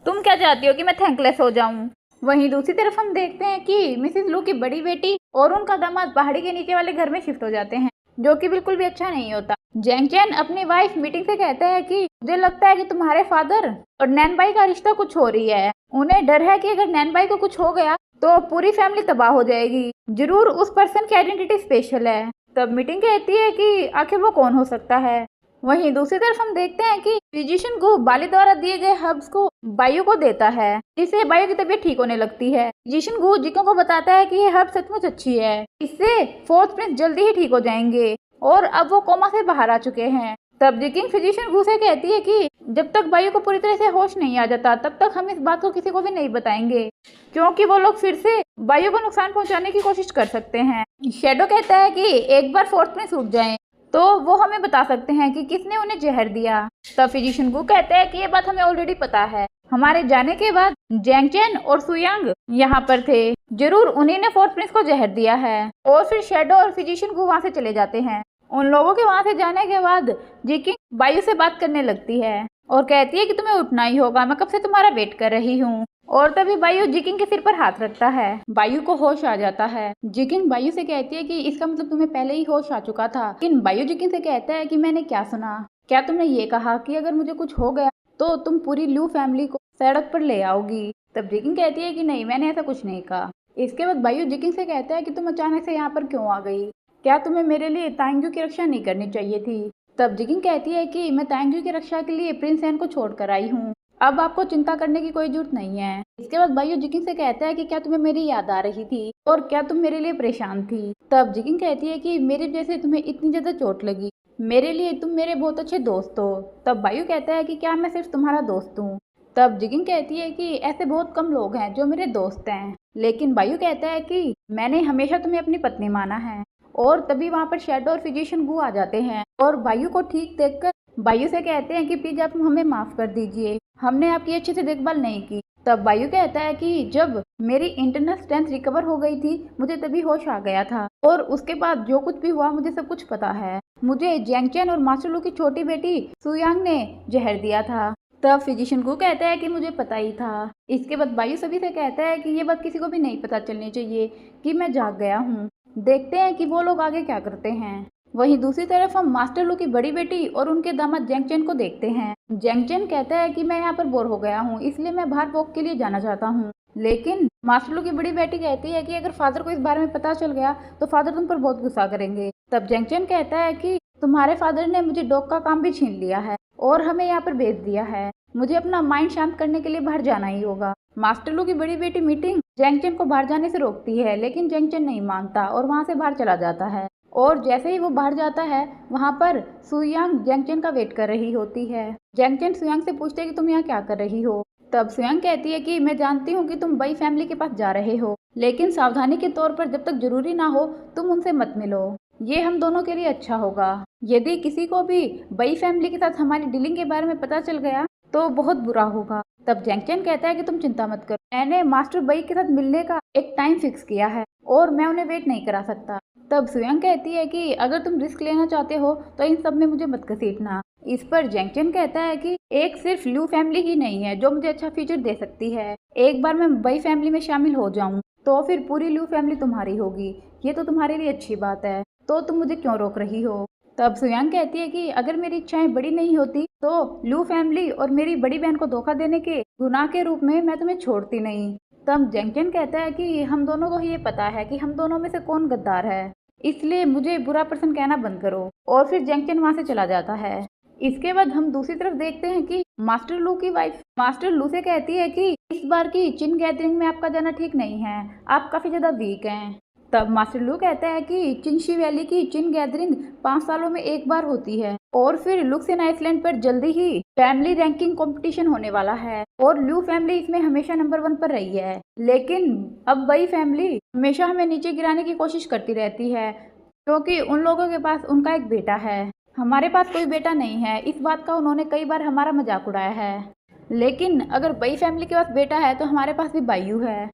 S1: तुम क्या चाहती हो कि मैं थैंकलेस हो जाऊं। वहीं दूसरी तरफ हम देखते हैं कि मिसेस लू की बड़ी बेटी और उनका दामाद पहाड़ी के नीचे वाले घर में शिफ्ट हो जाते हैं, जो कि बिल्कुल भी अच्छा नहीं होता। जैंगचेन अपनी वाइफ मीटिंग से कहता है कि मुझे लगता है कि तुम्हारे फादर और नैनबाई का रिश्ता कुछ हो रही है। उन्हें डर है कि अगर नैनबाई को कुछ हो गया तो पूरी फैमिली तबाह हो जाएगी, जरूर उस पर्सन की आइडेंटिटी स्पेशल है। तब मीटिंग कहती है कि आखिर वो कौन हो सकता है। वहीं दूसरी तरफ हम देखते हैं कि फिजिशियन गू बाली द्वारा दिए गए हर्ब्स को बायू को देता है, जिससे बायू की तबीयत ठीक होने लगती है। फिजिशियन गू जिकिंग को बताता है कि ये हर्ब सचमुच अच्छी है, इससे फोर्थ प्रिंस जल्दी ही ठीक हो जाएंगे। और अब वो कोमा से बाहर आ चुके हैं। तब जिकिंग फिजिशियन गू से कहती है कि जब तक बायू को पूरी तरह से होश नहीं आ जाता तब तक हम इस बात को किसी को भी नहीं बताएंगे, क्योंकि वो लोग फिर से बायू को नुकसान पहुंचाने की कोशिश कर सकते हैं। शेडो कहता है कि एक बार फोर्थ प्रिंस उठ जाएं तो वो हमें बता सकते हैं कि किसने उन्हें जहर दिया। तब फिजिशियन गू कहता है कि ये बात हमें ऑलरेडी पता है, हमारे जाने के बाद जैंग चेन और सुयांग यहाँ पर थे, जरूर उन्हीं ने फोर्थ प्रिंस को जहर दिया है। और फिर शेडो और फिजिशियन गू वहाँ से चले जाते हैं। उन लोगों के वहाँ से जाने के बाद जिकिंग बायू से बात करने लगती है और कहती है कि तुम्हें उठना ही होगा, मैं कब से तुम्हारा वेट कर रही हूँ। और तभी बायू जिकिंग के सिर पर हाथ रखता है। बायू को होश आ जाता है। जिकिंग बायू से कहती है कि इसका मतलब तुम्हें पहले ही होश आ चुका था। लेकिन बायू जिकिंग से कहता है कि मैंने क्या सुना, क्या तुमने ये कहा कि अगर मुझे कुछ हो गया तो तुम पूरी लू फैमिली को सड़क पर ले आओगी। तब जिकिंग कहती है कि नहीं, मैंने ऐसा कुछ नहीं कहा। इसके बाद बायू जिकिंग से कहता है कि तुम अचानक से यहाँ पर क्यों आ गई, क्या तुम्हें मेरे लिए तांग्यू की रक्षा नहीं करनी चाहिए थी। तब जिकिंग कहती है कि मैं तांग्यू की रक्षा के लिए प्रिंस एन को छोड़ कर आई हूँ, अब आपको चिंता करने की कोई जरूरत नहीं है। इसके बाद बायू जिकिंग से कहता है कि क्या तुम्हें मेरी याद आ रही थी और क्या तुम मेरे लिए परेशान थी। तब जिकिंग कहती है कि मेरे जैसे तुम्हें इतनी ज्यादा चोट लगी, मेरे लिए तुम मेरे बहुत अच्छे दोस्त हो। तब बायू कहता है कि क्या मैं सिर्फ तुम्हारा दोस्त हूँ। तब जिकिंग कहती है कि ऐसे बहुत कम लोग हैं जो मेरे दोस्त हैं। लेकिन बायू कहता है कि मैंने हमेशा तुम्हें अपनी पत्नी माना है। और तभी वहाँ पर शेडो और फिजिशियन गू आ जाते हैं और बायू को ठीक देखकर बायू से कहते हैं कि प्लीज आप हमें माफ कर दीजिए, हमने आपकी अच्छे से देखभाल नहीं की। तब बायू कहता है कि जब मेरी इंटरनल स्ट्रेंथ रिकवर हो गई थी मुझे तभी होश आ गया था और उसके बाद जो कुछ भी हुआ मुझे सब कुछ पता है। मुझे जैंग चेन और मास्टर लू की छोटी बेटी सुयांग ने जहर दिया था। तब फिजिशियन गू कहता है कि मुझे पता ही था। इसके बाद बायू सभी से कहता है कि ये बात किसी को भी नहीं पता चलनी चाहिए कि मैं जाग गया हूँ। देखते हैं कि वो लोग आगे क्या करते हैं। वहीं दूसरी तरफ हम मास्टर लू की बड़ी बेटी और उनके दामाद जैंग चेन को देखते हैं। जैंग चेन कहता है कि मैं यहाँ पर बोर हो गया हूँ, इसलिए मैं बाहर वॉक के लिए जाना चाहता हूँ। लेकिन मास्टर लू की बड़ी बेटी कहती है कि अगर फादर को इस बारे में पता चल गया तो फादर तुम पर बहुत गुस्सा करेंगे। तब जैंग चेन कहता है कि तुम्हारे फादर ने मुझे डॉग का काम भी छीन लिया है और हमें यहाँ पर भेज दिया है, मुझे अपना माइंड शांत करने के लिए बाहर जाना ही होगा। मास्टर लू की बड़ी बेटी मीटिंग जैंग चेन को बाहर जाने से रोकती है, लेकिन जैंग चेन नहीं मानता और वहाँ से बाहर चला जाता है। और जैसे ही वो बाहर जाता है वहाँ पर सुयांग जैंग चेन का वेट कर रही होती है। जैंग चेन सुयांग से पूछते है कि तुम यहाँ क्या कर रही हो। तब सुयांग कहती है कि मैं जानती हूँ कि तुम बई फैमिली के पास जा रहे हो, लेकिन सावधानी के तौर पर जब तक जरूरी ना हो तुम उनसे मत मिलो, ये हम दोनों के लिए अच्छा होगा। यदि किसी को भी बई फैमिली के साथ हमारी डीलिंग के बारे में पता चल गया तो बहुत बुरा होगा। तब जैंग चेन कहता है कि तुम चिंता मत करो, मैंने मास्टर बई के साथ मिलने का एक टाइम फिक्स किया है और मैं उन्हें वेट नहीं करा सकता। तब सुयांग कहती है कि अगर तुम रिस्क लेना चाहते हो तो इन सब में मुझे मत घसीटना। इस पर जैंग चेन कहता है कि एक सिर्फ लू फैमिली ही नहीं है जो मुझे अच्छा फ्यूचर दे सकती है, एक बार मैं बई फैमिली में शामिल हो जाऊं तो फिर पूरी लू फैमिली तुम्हारी होगी, ये तो तुम्हारे लिए अच्छी बात है, तो तुम मुझे क्यों रोक रही हो। तब सुयांग कहती है कि अगर मेरी इच्छाएं बड़ी नहीं होती तो लू फैमिली और मेरी बड़ी बहन को धोखा देने के गुनाह के रूप में मैं तुम्हें छोड़ती नहीं। तब जैंग चेन कहता है कि हम दोनों को ये पता है कि हम दोनों में से कौन गद्दार है, इसलिए मुझे बुरा पर्सन कहना बंद करो। और फिर जैंग चेन वहाँ से चला जाता है। इसके बाद हम दूसरी तरफ देखते हैं कि मास्टर लू की वाइफ मास्टर लू से कहती है कि इस बार की चिन गैदरिंग में आपका जाना ठीक नहीं है, आप काफी ज्यादा वीक हैं। तब मास्टर लू कहता है कि चिनशी वैली की चिन गैदरिंग 5 सालों में एक बार होती है और फिर लुक्सेन आइसलैंड पर जल्दी ही फैमिली रैंकिंग कंपटीशन होने वाला है और लू फैमिली इसमें हमेशा नंबर 1 पर रही है, लेकिन अब बई फैमिली हमेशा हमें नीचे गिराने की कोशिश करती रहती है क्योंकि उन लोगों के पास उनका एक बेटा है, हमारे पास कोई बेटा नहीं है। इस बात का उन्होंने कई बार हमारा मजाक उड़ाया है, लेकिन अगर बई फैमिली के पास बेटा है तो हमारे पास भी बायू है।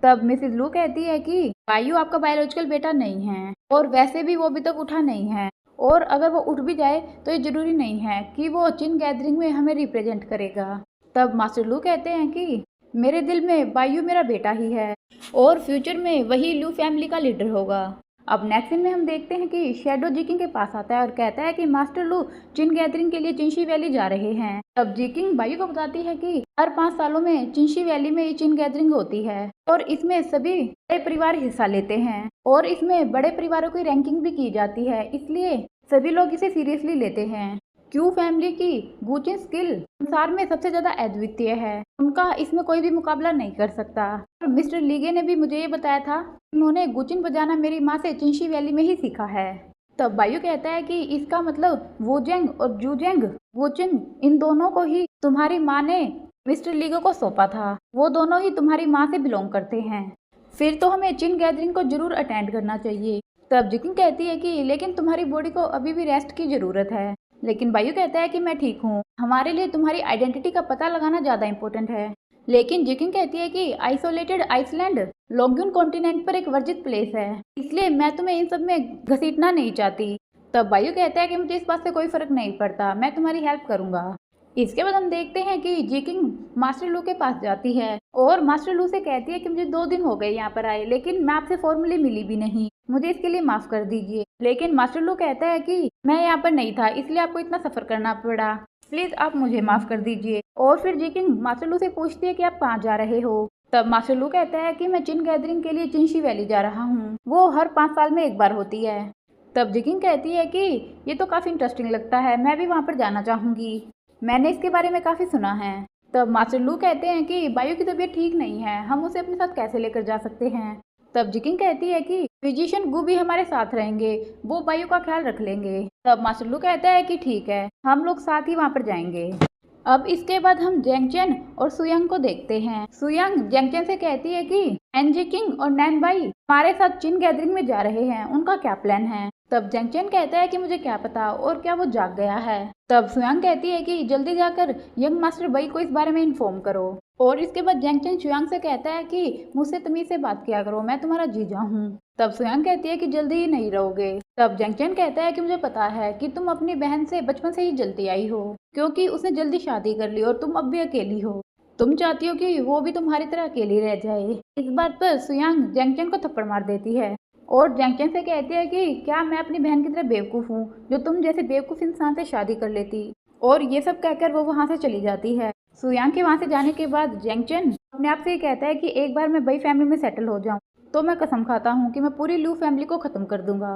S1: तब मिसेस लू कहती है कि बायू आपका बायोलॉजिकल बेटा नहीं है और वैसे भी वो अभी तक उठा नहीं है, और अगर वो उठ भी जाए तो ये जरूरी नहीं है कि वो चिन गैदरिंग में हमें रिप्रेजेंट करेगा। तब मास्टर लू कहते हैं कि मेरे दिल में बायू मेरा बेटा ही है और फ्यूचर में वही लू फैमिली का लीडर होगा। अब नेक्स्ट सीन में हम देखते हैं कि शेडो जिकिंग के पास आता है और कहता है कि मास्टर लू चिन गैदरिंग के लिए चिंशी वैली जा रहे हैं। तब जिकिंग बायू को बताती है कि हर 5 सालों में चिंशी वैली में ये चिन गैदरिंग होती है और इसमें सभी बड़े परिवार हिस्सा लेते हैं और इसमें बड़े परिवारों की रैंकिंग भी की जाती है, इसलिए सभी लोग इसे सीरियसली लेते हैं। क्यू फैमिली की गुचिन स्किल संसार में सबसे ज्यादा अद्वितीय है, उनका इसमें कोई भी मुकाबला नहीं कर सकता। और मिस्टर लीगे ने भी मुझे ये बताया था, उन्होंने गुचिन बजाना मेरी माँ से चिंशी वैली में ही सीखा है। तब बायू कहता है कि इसका मतलब वुजेंग और जूजेंग वुचिंग इन दोनों को ही तुम्हारी माँ ने मिस्टर लीगो को सौंपा था। वो दोनों ही तुम्हारी माँ से बिलोंग करते हैं। फिर तो हमें चिन गैदरिंग को जरूर अटेंड करना चाहिए। तब जिकिंग कहती है कि लेकिन तुम्हारी बॉडी को अभी भी रेस्ट की जरूरत है। लेकिन बायू कहता है कि मैं ठीक हूँ, हमारे लिए तुम्हारी आइडेंटिटी का पता लगाना ज्यादा इम्पोर्टेंट है। लेकिन जिकिंग कहती है कि आइसोलेटेड आइसलैंड लोंग्यून कॉन्टिनेंट पर एक वर्जित प्लेस है, इसलिए मैं तुम्हें इन सब में घसीटना नहीं चाहती। तब बायू कहता है कि मुझे इस बात से कोई फर्क नहीं पड़ता, मैं तुम्हारी हेल्प करूंगा। इसके बाद हम देखते हैं कि जिकिंग मास्टर लू के पास जाती है और मास्टर लू से कहती है कि मुझे 2 दिन हो गए यहाँ पर आए, लेकिन मैं आपसे फॉर्मली मिली भी नहीं, मुझे इसके लिए माफ कर दीजिए। लेकिन मास्टर लू कहता है कि मैं यहाँ पर नहीं था, इसलिए आपको इतना सफर करना पड़ा, प्लीज आप मुझे माफ कर दीजिए। और फिर जिकिंग मास्टर लू से पूछती है कि आप कहाँ जा रहे हो। तब मास्टर लू कहता है कि मैं चिन गैदरिंग के लिए चिनशी वैली जा रहा हूँ, वो हर 5 साल में एक बार होती है। तब जिकिंग कहती है कि ये तो काफी इंटरेस्टिंग लगता है, मैं भी वहाँ पर जाना चाहूंगी, मैंने इसके बारे में काफी सुना है। तब मास्टर लू कहते हैं कि बायू की तबीयत ठीक नहीं है, हम उसे अपने साथ कैसे लेकर जा सकते हैं। तब जिकिंग कहती है कि फिजिशियन गु भी हमारे साथ रहेंगे, वो बायू का ख्याल रख लेंगे। तब मास्टर लू कहता है कि ठीक है, हम लोग साथ ही वहाँ पर जाएंगे। अब इसके बाद हम जेंगचेन और सुयंग को देखते हैं। सुयंग जेंगचेन से कहती है कि एनजिकिंग और नैनबाई हमारे साथ चिन गैदरिंग में जा रहे हैं, उनका क्या प्लान है। तब जेंगचेन कहता है कि मुझे क्या पता, और क्या वो जाग गया है। तब सुयांग कहती है कि जल्दी जाकर यंग मास्टर बई को इस बारे में इन्फॉर्म करो। और इसके बाद जेंगचेन सुयांग से कहता है कि मुझसे तमीज से बात किया करो, मैं तुम्हारा जीजा हूँ। तब सुयांग कहती है कि जल्दी ही नहीं रहोगे। तब जेंगचेन कहता है कि मुझे पता है कि तुम अपनी बहन से बचपन से ही जल्दी आई हो, क्योंकि उसने जल्दी शादी कर ली और तुम अब भी अकेली हो, तुम चाहती हो कि वो भी तुम्हारी तरह अकेली रह जाए। इस बात पर सुयांग जेंगचेन को थप्पड़ मार देती है और जेंगचेन से कहती है कि क्या मैं अपनी बहन की तरह बेवकूफ़ हूँ जो तुम जैसे बेवकूफ़ इंसान से शादी कर लेती। और ये सब कहकर वो वहाँ से चली जाती है। सुयांग के वहाँ से जाने के बाद जेंगचेन अपने आप से कहता है कि एक बार मैं बई फैमिली में सेटल हो जाऊँ तो मैं कसम खाता हूँ कि मैं पूरी लू फैमिली को खत्म कर दूंगा।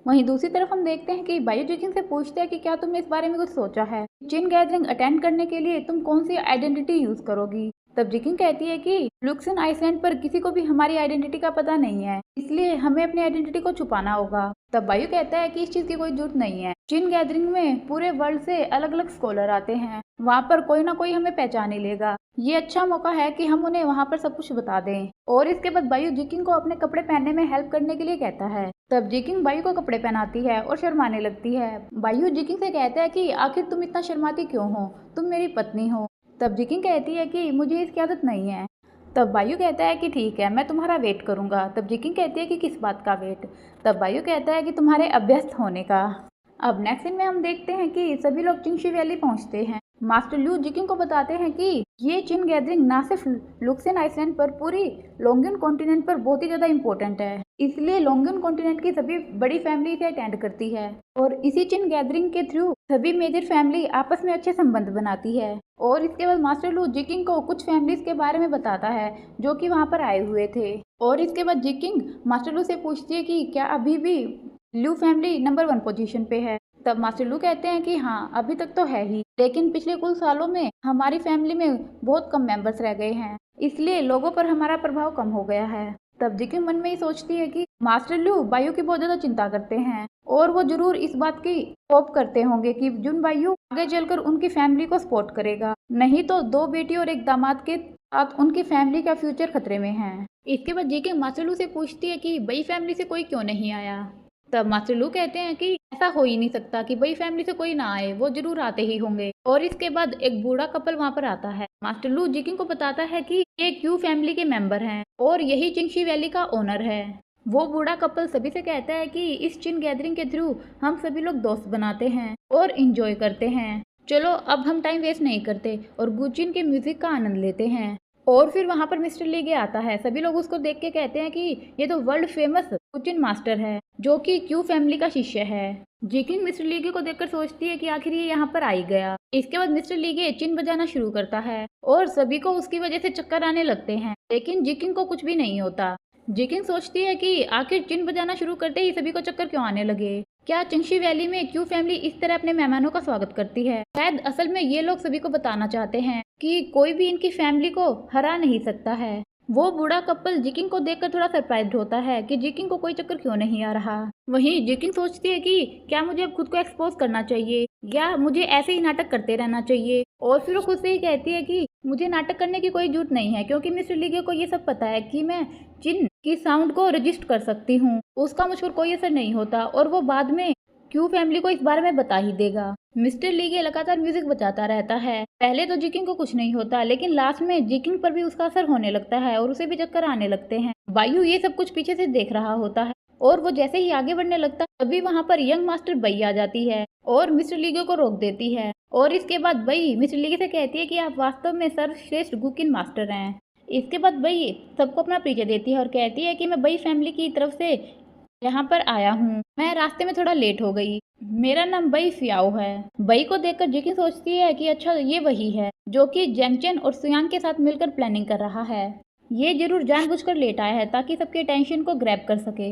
S1: वहीं दूसरी तरफ हम देखते हैं कि बायू जिकिंग से पूछते हैं कि क्या तुमने इस बारे में कुछ सोचा है, चिन गैदरिंग अटेंड करने के लिए तुम कौन सी आइडेंटिटी यूज करोगी। तब जिकिंग कहती है कि लुक्सन आइसलैंड पर किसी को भी हमारी आइडेंटिटी का पता नहीं है, इसलिए हमें अपनी आइडेंटिटी को छुपाना होगा। तब बायू कहता है कि इस चीज की कोई जरूरत नहीं है, चिन गैदरिंग में पूरे वर्ल्ड से अलग अलग स्कॉलर आते हैं, वहाँ पर कोई ना कोई हमें पहचान ही लेगा, ये अच्छा मौका है कि हम उन्हें वहाँ पर सब कुछ बता दें। और इसके बाद बायू जिकिंग को अपने कपड़े पहनने में हेल्प करने के लिए कहता है। तब जिकिंग बायू को कपड़े पहनाती है और शर्माने लगती है। बायू जिकिंग से कहता है कि आखिर तुम इतना शर्माती क्यों हो, तुम मेरी पत्नी हो। तब जिकिंग कहती है कि मुझे इसकी आदत नहीं है। तब बायू कहता है कि ठीक है, मैं तुम्हारा वेट करूंगा। तब जिकिंग कहती है कि किस बात का वेट। तब बायू कहता है कि तुम्हारे अभ्यस्त होने का। अब नेक्स्ट सीन में हम देखते हैं कि सभी लोग चिंगशी वैली पहुंचते हैं। मास्टर लू जिकिंग को बताते हैं कि ये चिन गैदरिंग ना सिर्फ लुक्सेन आइसलैंड पर पूरी लोंगियन कॉन्टिनेंट पर बहुत ही ज्यादा इम्पोर्टेंट है, इसलिए लोंगियन कॉन्टिनेंट की सभी बड़ी फैमिली इसे अटेंड करती है और इसी चिन गैदरिंग के थ्रू सभी मेजर फैमिली आपस में अच्छे संबंध बनाती है। और इसके बाद मास्टर लू जिकिंग को कुछ फैमिलीज के बारे में बताता है जो कि वहाँ पर आए हुए थे। और इसके बाद जिकिंग मास्टर लू से पूछती है कि क्या अभी भी लू फैमिली नंबर 1 पोजीशन पे है। तब मास्टर लू कहते हैं कि हाँ, अभी तक तो है ही, लेकिन पिछले कुछ सालों में हमारी फैमिली में बहुत कम मेंबर्स रह गए हैं, इसलिए लोगों पर हमारा प्रभाव कम हो गया है। तब जिकिंग मन में ही सोचती है कि मास्टर लू बायू की बहुत ज्यादा चिंता करते हैं और वो जरूर इस बात की होप करते होंगे कि जुन बायू आगे चलकर उनकी फैमिली को सपोर्ट करेगा, नहीं तो 2 बेटी और 1 दामाद के साथ उनकी फैमिली का फ्यूचर खतरे में है। इसके बाद जिकिंग मास्टर लू से पूछती है कि बई फैमिली से कोई क्यों नहीं आया। तब मास्टर लू कहते हैं कि ऐसा हो ही नहीं सकता कि बई फैमिली से कोई ना आए, वो जरूर आते ही होंगे। और इसके बाद एक बूढ़ा कपल वहाँ पर आता है। मास्टर लू जिकिंग को बताता है कि ये क्यू फैमिली के मेंबर हैं और यही चिंगशी वैली का ओनर है। वो बूढ़ा कपल सभी से कहता है कि इस चिन गैदरिंग के थ्रू हम सभी लोग दोस्त बनाते हैं और इंजॉय करते हैं, चलो अब हम टाइम वेस्ट नहीं करते और गुचिन के म्यूजिक का आनंद लेते हैं। और फिर वहाँ पर मिस्टर लीगे आता है। सभी लोग उसको देख के कहते हैं कि ये तो वर्ल्ड फेमस गुचिन मास्टर है जो कि क्यू फैमिली का शिष्य है। जिकिंग मिस्टर लीगे को देखकर सोचती है कि आखिर ये यहाँ पर आ ही गया। इसके बाद मिस्टर लीगे चिन बजाना शुरू करता है और सभी को उसकी वजह से चक्कर आने लगते हैं, लेकिन जिकिंग को कुछ भी नहीं होता। जिकिंग सोचती है कि आखिर चिन बजाना शुरू करते ही सभी को चक्कर क्यों आने लगे, क्या चिंगशी वैली में क्यू फैमिली इस तरह अपने मेहमानों का स्वागत करती है। शायद असल में ये लोग सभी को बताना चाहते हैं कि कोई भी इनकी फैमिली को हरा नहीं सकता है। वो बूढ़ा कपल जिकिंग को देखकर थोड़ा सरप्राइज्ड होता है कि जिकिंग को कोई चक्कर क्यों नहीं आ रहा। वहीं जिकिंग सोचती है कि क्या मुझे अब खुद को एक्सपोज करना चाहिए या मुझे ऐसे ही नाटक करते रहना चाहिए। और फिर वो खुद से ही कहती है कि मुझे नाटक करने की कोई जरूरत नहीं है, क्योंकि मिस्टर लीगे को ये सब पता है कि मैं जिन की साउंड को रजिस्ट कर सकती हूँ, उसका मुझ पर कोई असर नहीं होता और वो बाद में क्यू फैमिली को इस बारे में बता ही देगा। मिस्टर लीगे लगातार म्यूजिक बजाता रहता है। पहले तो जिकिंग को कुछ नहीं होता, लेकिन लास्ट में जिकिंग पर भी उसका असर होने लगता है और उसे भी चक्कर आने लगते हैं। बायू ये सब कुछ पीछे से देख रहा होता है और वो जैसे ही आगे बढ़ने लगता है तभी वहाँ पर यंग मास्टर बई आ जाती है और मिस्टर लीगे को रोक देती है। और इसके बाद बई मिस्टर लीगे से कहती है कि आप वास्तव में सर्वश्रेष्ठ गुकिन मास्टर हैं। इसके बाद बई सबको अपना परिचय देती है और कहती है कि मैं बई फैमिली की तरफ से यहाँ पर आया हूँ। मैं रास्ते में थोड़ा लेट हो गई। मेरा नाम बई फियाओ है। बई को देखकर जिकिंग सोचती है कि अच्छा ये वही है जो कि जेंगचेन और सुयांग के साथ मिलकर प्लानिंग कर रहा है। ये जरूर जानबूझकर लेट आया है ताकि सबके टेंशन को ग्रैब कर सके।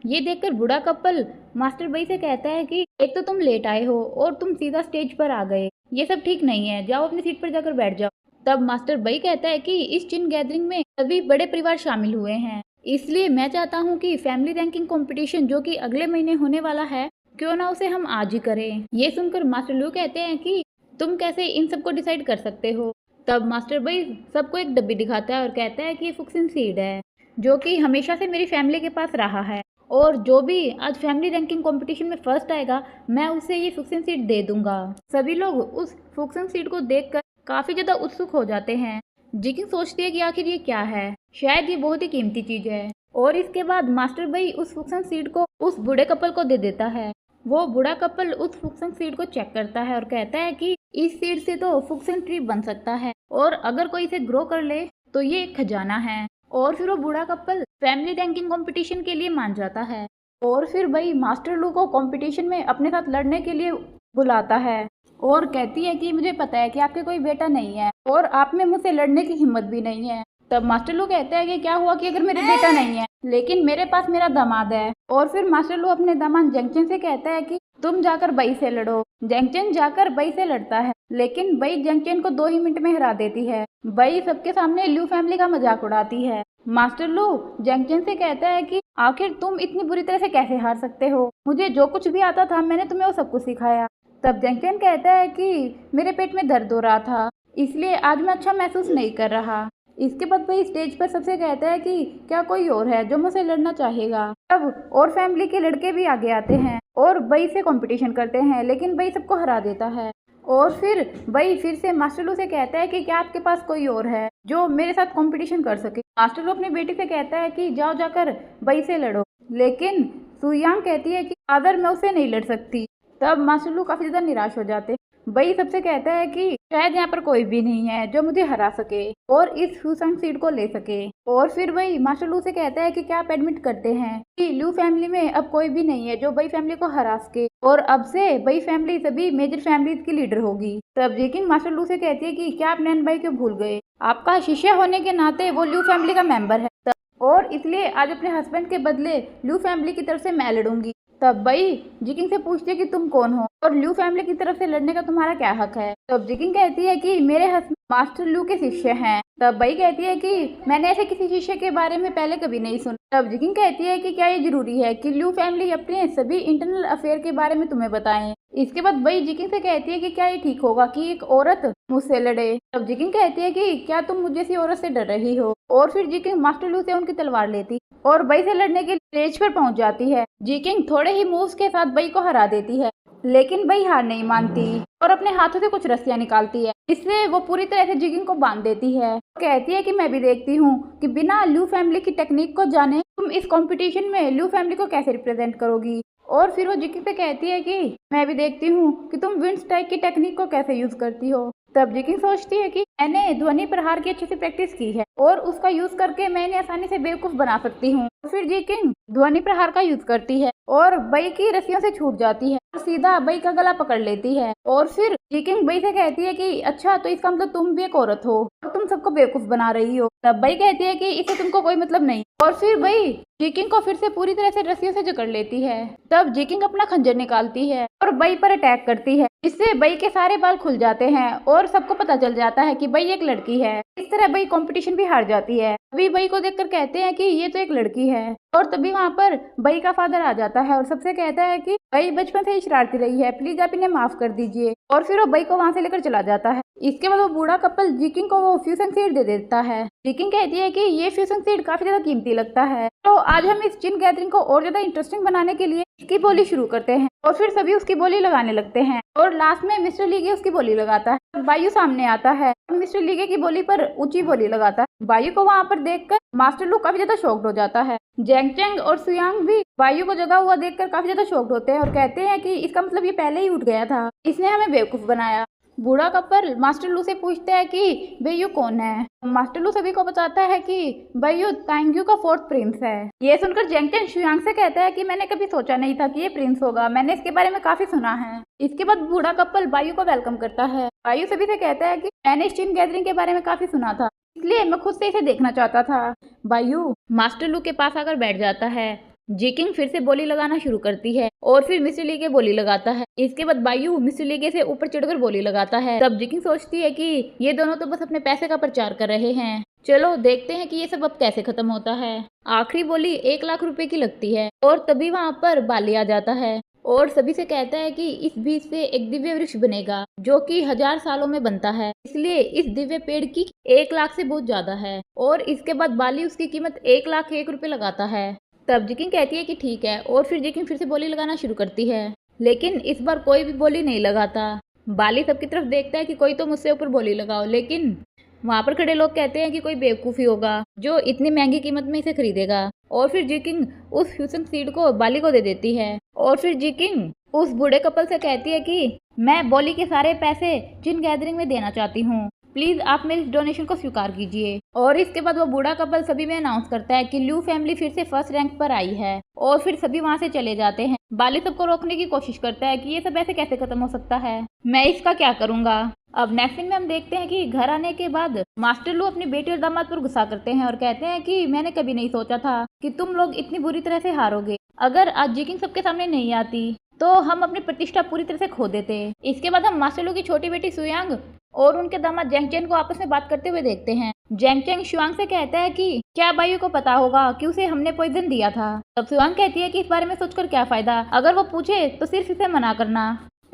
S1: ये देखकर बूढ़ा कपल मास्टर बई से कहता है कि एक तो तुम लेट आए हो और तुम सीधा स्टेज पर आ गए, ये सब ठीक नहीं है, जाओ अपनी सीट पर जाकर बैठ जाओ। तब मास्टर बई कहता है कि इस चिन गैदरिंग में सभी बड़े परिवार शामिल हुए हैं, इसलिए मैं चाहता हूँ कि फैमिली रैंकिंग कंपटीशन जो कि अगले महीने होने वाला है, क्यों ना उसे हम आज ही करें। ये सुनकर मास्टर लू कहते हैं कि तुम कैसे इन सबको डिसाइड कर सकते हो। तब मास्टर बई सबको एक डब्बी दिखाता है और कहता है कि ये फुक्सिन सीड है जो कि हमेशा से मेरी फैमिली के पास रहा है और जो भी आज फैमिली रैंकिंग कंपटीशन में फर्स्ट आएगा मैं उसे ये फुक्सिन सीड दे दूंगा। सभी लोग उस फुक्सिन सीड को देखकर काफी ज्यादा उत्सुक हो जाते हैं। जिकिंग सोचती है कि आखिर ये क्या है, शायद ये बहुत ही कीमती चीज है। और इसके बाद मास्टर बई उस फुक्सन सीड को उस बूढ़े कपल को दे देता है। वो बूढ़ा कपल उस फुक्सन सीड को चेक करता है और कहता है कि इस सीड से तो फुक्सन ट्री बन सकता है और अगर कोई इसे ग्रो कर ले तो ये एक खजाना है। और फिर वो बूढ़ा कपल फैमिली रैंकिंग कंपटीशन के लिए मान जाता है और फिर बई मास्टर लू को कंपटीशन में अपने साथ लड़ने के लिए बुलाता है और कहती है कि मुझे पता है कि आपके कोई बेटा नहीं है और आप में मुझसे लड़ने की हिम्मत भी नहीं है। तब मास्टर लू कहता है कि क्या हुआ कि अगर मेरे बेटा नहीं है लेकिन मेरे पास मेरा दामाद है। और फिर मास्टर लू अपने दामाद जेंगचेन से कहता है कि तुम जाकर बई से लड़ो। जेंगचेन जाकर बई से लड़ता है लेकिन बई जेंगचेन को 2 ही मिनट में हरा देती है। बई सबके सामने लू फैमिली का मजाक उड़ाती है। मास्टर लू जेंगचेन से कहता है कि आखिर तुम इतनी बुरी तरह से कैसे हार सकते हो, मुझे जो कुछ भी आता था मैंने तुम्हें वो सब कुछ सिखाया। तब जेंगचेन कहता है कि मेरे पेट में दर्द हो रहा था इसलिए आज मैं अच्छा महसूस नहीं कर रहा। इसके बाद वही स्टेज पर सबसे कहता है कि क्या कोई और है जो मुझसे लड़ना चाहेगा। तब और फैमिली के लड़के भी आगे आते हैं और बई से कंपटीशन करते हैं लेकिन बई सबको हरा देता है। और फिर बई फिर से मास्टर लू से कहता है कि क्या आपके पास कोई और है जो मेरे साथ कंपटीशन कर सके। मास्टर लू अपनी बेटी से कहता है कि जाओ जाकर बई से लड़ो, लेकिन सुयांग कहती है कि फादर मैं उससे नहीं लड़ सकती। तब मास्टर लू काफी ज्यादा निराश हो जाते। बई सबसे कहता है कि शायद यहाँ पर कोई भी नहीं है जो मुझे हरा सके और इस फुक्सन सीड को ले सके। और फिर वही मास्टर लू से कहता है कि क्या आप एडमिट करते हैं कि लू फैमिली में अब कोई भी नहीं है जो बई फैमिली को हरा सके और अब से बई फैमिली सभी मेजर फैमिलीज की लीडर होगी। तब जिकिंग मास्टर लू से कहती है कि क्या आप नैन बाई को भूल गए, आपका शिष्य होने के नाते वो लू फैमिली का मेंबर है और इसलिए आज अपने हस्बैंड के बदले लू फैमिली की तरफ से मैं लड़ूंगी। तब बई जिकिंग से पूछती है कि तुम कौन हो और लू फैमिली की तरफ से लड़ने का तुम्हारा क्या हक है। तब जिकिंग कहती है कि मेरे हस्बैंड मास्टर लू के शिष्य हैं। तब बई कहती है कि मैंने ऐसे किसी शिष्य के बारे में पहले कभी नहीं सुना। तब जिकिंग कहती है कि क्या ये जरूरी है कि लू फैमिली अपने सभी इंटरनल अफेयर के बारे में तुम्हें बताएं। इसके बाद बई जिकिंग से कहती है कि क्या ये ठीक होगा कि एक औरत मुझसे लड़े। तब जिकिंग कहती है कि क्या तुम मुझे जैसी औरत से डर रही हो। और फिर जिकिंग मास्टर लू से उनकी तलवार लेती और बई से लड़ने के स्टेज पर पहुंच जाती है। जिकिंग थोड़े ही मूव्स के साथ बई को हरा देती है लेकिन बई हार नहीं मानती और अपने हाथों से कुछ रस्सियां निकालती है, इससे वो पूरी तरह से जिकिंग को बांध देती है। कहती है कि मैं भी देखती हूँ कि बिना लू फैमिली की टेक्निक को जाने तुम इस कंपटीशन में लू फैमिली को कैसे रिप्रेजेंट करोगी। और फिर वो जिकिंग से कहती है कि मैं भी देखती हूँ कि तुम विंड स्ट्राइक की टेक्निक को कैसे यूज करती हो। तब जिकिंग सोचती है कि मैंने ध्वनि प्रहार की अच्छे से प्रैक्टिस की है और उसका यूज करके मैं इन्हें आसानी से बेवकूफ बना सकती हूँ। फिर जिकिंग ध्वनि प्रहार का यूज करती है और बई की रस्सियों से छूट जाती है और सीधा बई का गला पकड़ लेती है। और फिर जिकिंग बई से कहती है कि अच्छा तो इसका मतलब तुम भी एक औरत हो और तुम सबको बेवकूफ बना रही हो। तब बई कहती है कि इससे तुमको कोई मतलब नहीं और फिर बई जिकिंग को फिर से पूरी तरह से रस्सियों से जकड़ लेती है। तब जिकिंग अपना खंजर निकालती है और बई पर अटैक करती है, इससे बई के सारे बाल खुल जाते हैं और सबको पता चल जाता है कि बई एक लड़की है। इस तरह बई कंपटीशन भी हार जाती है। तभी बई को देखकर कहते हैं कि ये तो एक लड़की है। और तभी वहाँ पर बई का फादर आ जाता है और सबसे कहता है कि बई बचपन से ही शरारती रही है, प्लीज आप इन्हें माफ कर दीजिए। और फिर वो बई को वहाँ से लेकर चला जाता है। इसके बाद वो बूढ़ा कपल जिकिंग को वो फ्यूजन सीड दे देता है। जिकिंग कहती है कि ये फ्यूजन सीड काफी ज्यादा कीमती लगता है, तो आज हम इस जिन गैदरिंग को और ज्यादा इंटरेस्टिंग बनाने के लिए इसकी बोली शुरू करते हैं। और फिर सभी उसकी बोली लगाने लगते हैं और लास्ट में मिस्टर लीगे उसकी बोली लगाता है। बायू सामने आता है और मिस्टर लीगे की बोली पर ऊंची बोली लगाता है। बायू को वहाँ पर देखकर मास्टर लू काफी ज्यादा शॉक्ड हो जाता है। जेंग चेंग और सुयांग भी बायू को जगा हुआ देखकर काफी ज्यादा शॉक्ड होते हैं और कहते हैं कि इसका मतलब ये पहले ही उठ गया था, इसने हमें बेवकूफ बनाया। बूढ़ा कपल मास्टर लू से पूछते हैं कि बेयू कौन है। मास्टर लू सभी को बताता है कि बेयू तांग्यू का फोर्थ प्रिंस है। ये सुनकर जेंग चेंग शुयांग से कहता है कि मैंने कभी सोचा नहीं था कि ये प्रिंस होगा, मैंने इसके बारे में काफी सुना है। इसके बाद बूढ़ा कपल बायू को वेलकम करता है। बायू सभी से कहता है कि मैंने इस टीम गैदरिंग के बारे में काफी सुना था, इसलिए मैं खुद से इसे देखना चाहता था। बायू मास्टर लू के पास आकर बैठ जाता है। जिकिंग फिर से बोली लगाना शुरू करती है और फिर मिस्टर लीगे बोली लगाता है। इसके बाद बायू मिस्टर लीगे से ऊपर चढ़कर बोली लगाता है। तब जिकिंग सोचती है कि ये दोनों तो बस अपने पैसे का प्रचार कर रहे हैं, चलो देखते हैं कि ये सब अब कैसे खत्म होता है। आखिरी बोली 1 लाख रुपए की लगती है और तभी वहाँ पर बाली आ जाता है और सभी से कहता है कि इस बीज से एक दिव्य वृक्ष बनेगा जो कि 1000 सालों में बनता है, इसलिए इस दिव्य पेड़ की 1 लाख से बहुत ज्यादा है। और इसके बाद बाली उसकी कीमत 1,01,000 रुपए लगाता है। तब जिकिंग कहती है कि ठीक है और फिर जिकिंग फिर से बोली लगाना शुरू करती है, लेकिन इस बार कोई भी बोली नहीं लगाता। बाली सबकी तरफ देखता है कि कोई तो मुझसे ऊपर बोली लगाओ, लेकिन वहाँ पर खड़े लोग कहते हैं कि कोई बेवकूफ़ी होगा जो इतनी महंगी कीमत में इसे खरीदेगा। और फिर जिकिंग उस फ्यूजन सीड को बाली को दे देती है और फिर जिकिंग उस बूढ़े कपल से कहती है कि मैं बोली के सारे पैसे जिन गैदरिंग में देना चाहती हूँ, प्लीज आप मेरी इस डोनेशन को स्वीकार कीजिए। और इसके बाद वो बूढ़ा कपल सभी में अनाउंस करता है कि ल्यू फैमिली फिर से फर्स्ट रैंक पर आई है और फिर सभी वहाँ से चले जाते हैं। बाली सबको रोकने की कोशिश करता है कि ये सब ऐसे कैसे खत्म हो सकता है, मैं इसका क्या करूंगा। अब नेक्स्ट सीन में हम देखते हैं कि घर आने के बाद मास्टर लू अपनी बेटी और दामाद पर गुस्सा करते हैं और कहते हैं कि मैंने कभी नहीं सोचा था कि तुम लोग इतनी बुरी तरह से हारोगे। अगर आज जिकिंग सबके सामने नहीं आती तो हम अपनी प्रतिष्ठा पूरी तरह से खो देते। इसके बाद हम मास्टर लू की छोटी बेटी सुयांग और उनके दामाद जेंग चेंग को आपस में बात करते हुए देखते हैं। जेंग चेंग शुआंग से कहता है कि क्या बायू को पता होगा कि उसे हमने पॉइजन दिया था। तब शुआंग कहती है कि इस बारे में सोचकर क्या फायदा, अगर वो पूछे तो सिर्फ इसे मना करना।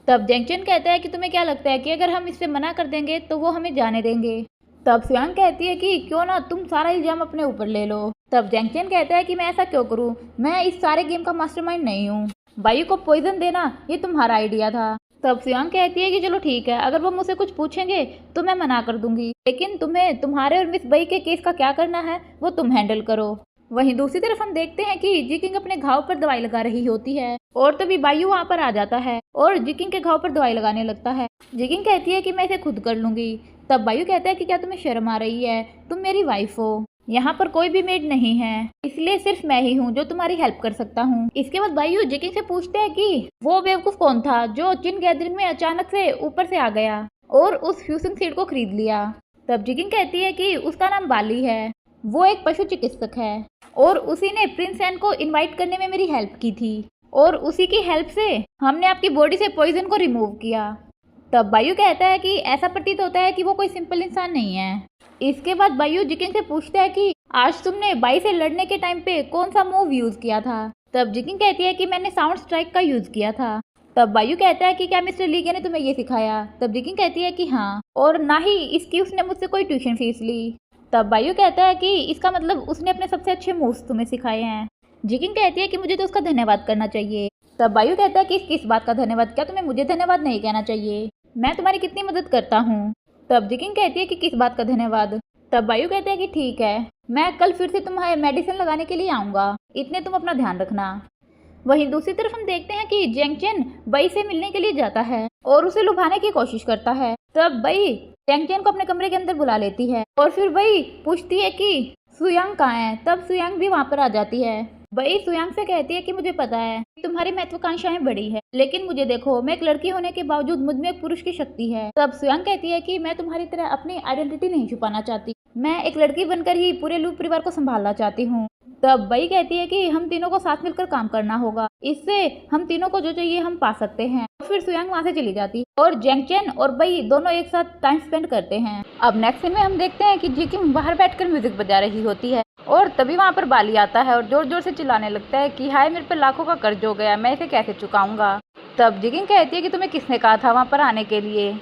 S1: तब जेंग चेंग कहता है कि तुम्हें क्या लगता है कि अगर हम इससे मना कर देंगे तो वो हमें जाने देंगे। तब शुआंग कहती है कि क्यों ना तुम सारा इल्जाम अपने ऊपर ले लो। तब जेंग चेंग कहता है कि मैं ऐसा क्यों करूँ, मैं इस सारे गेम का मास्टरमाइंड नहीं हूँ, बायू को पॉइजन देना ये तुम्हारा आइडिया था। तब शुआंग कहती है कि चलो ठीक है, अगर वो मुझसे कुछ पूछेंगे तो मैं मना कर दूंगी, लेकिन तुम्हें तुम्हारे और मिस बई के केस का क्या करना है वो तुम हैंडल करो। वहीं दूसरी तरफ हम देखते हैं कि जिकिंग अपने घाव पर दवाई लगा रही होती है और तभी बायू वहाँ पर आ जाता है और जिकिंग के घाव पर दवाई लगाने लगता है। जिकिंग कहती है कि मैं इसे खुद कर लूंगी। तब बायू कहता है कि क्या तुम्हें शर्म आ रही है, तुम मेरी वाइफ हो, यहाँ पर कोई भी मेड नहीं है, इसलिए सिर्फ मैं ही हूँ जो तुम्हारी हेल्प कर सकता हूँ। इसके बाद बायू जिकिंग से पूछते हैं कि वो बेवकूफ कौन था जो जिन गैदरिंग में अचानक से ऊपर से आ गया और उस फ्यूजन सीड को खरीद लिया। तब जिकिंग कहती है कि उसका नाम बाली है, वो एक पशु चिकित्सक है और उसी ने प्रिंस एन को इनवाइट करने में मेरी हेल्प की थी और उसी की हेल्प से हमने आपकी बॉडी से पॉइजन को रिमूव किया। तब बायू कहता है कि ऐसा प्रतीत होता है कि वो कोई सिंपल इंसान नहीं है। इसके बाद बायू जिकिंग से पूछता है कि आज तुमने बाई से लड़ने के टाइम पे कौन सा मूव यूज किया था। तब जिकिंग कहती है कि मैंने साउंड स्ट्राइक का यूज किया था। तब बायू कहता है कि क्या मिस्टर लीगे ने तुम्हें ये सिखाया। तब जिकिंग कहती है कि हाँ, और ना ही इसकी उसने मुझसे कोई ट्यूशन फीस ली। तब बायू कहता है कि इसका मतलब उसने अपने सबसे अच्छे मूव्स तुम्हें सिखाए हैं। जिकिंग कहती है कि मुझे तो उसका धन्यवाद करना चाहिए। तब बायू कहता है कि किस बात का धन्यवाद, क्या तुम्हें मुझे धन्यवाद नहीं कहना चाहिए, मैं तुम्हारी कितनी मदद करता हूँ। तब जिकिंग कहती है कि किस बात का धन्यवाद। तब बायू कहते हैं कि ठीक है, मैं कल फिर से तुम्हारे मेडिसिन लगाने के लिए आऊँगा, इतने तुम अपना ध्यान रखना। वहीं दूसरी तरफ हम देखते हैं कि जेंग चेन बई से मिलने के लिए जाता है और उसे लुभाने की कोशिश करता है। तब बई जेंग चेन को अपने कमरे के अंदर बुला लेती है और फिर बई पूछती है कि सुयांग कहाँ है। तब सुयांग भी वहाँ पर आ जाती है। बई सुयांग से कहती है कि मुझे पता है तुम्हारी महत्वाकांक्षाएं बड़ी है, लेकिन मुझे देखो, मैं एक लड़की होने के बावजूद मुझ में एक पुरुष की शक्ति है। तब सुयांग कहती है कि मैं तुम्हारी तरह अपनी आइडेंटिटी नहीं छुपाना चाहती, मैं एक लड़की बनकर ही पूरे लू परिवार को संभालना चाहती हूँ। तब बई कहती है कि हम तीनों को साथ मिलकर काम करना होगा, इससे हम तीनों को जो चाहिए हम पा सकते हैं। फिर सुयांग वहाँ से चली जाती है और जेंगचेन और बई दोनों एक साथ टाइम स्पेंड करते हैं। अब नेक्स्ट सीन में हम देखते हैं कि जिकिंग बाहर बैठकर म्यूजिक बजा रही होती है और तभी वहाँ पर बाली आता है और जोर जोर से चिल्लाने लगता है कि हाय मेरे पे लाखों का कर्ज हो गया, मैं इसे कैसे चुकाऊंगा। तब जिकिंग कहती है कि तुम्हें किसने कहा था वहाँ पर आने के लिए।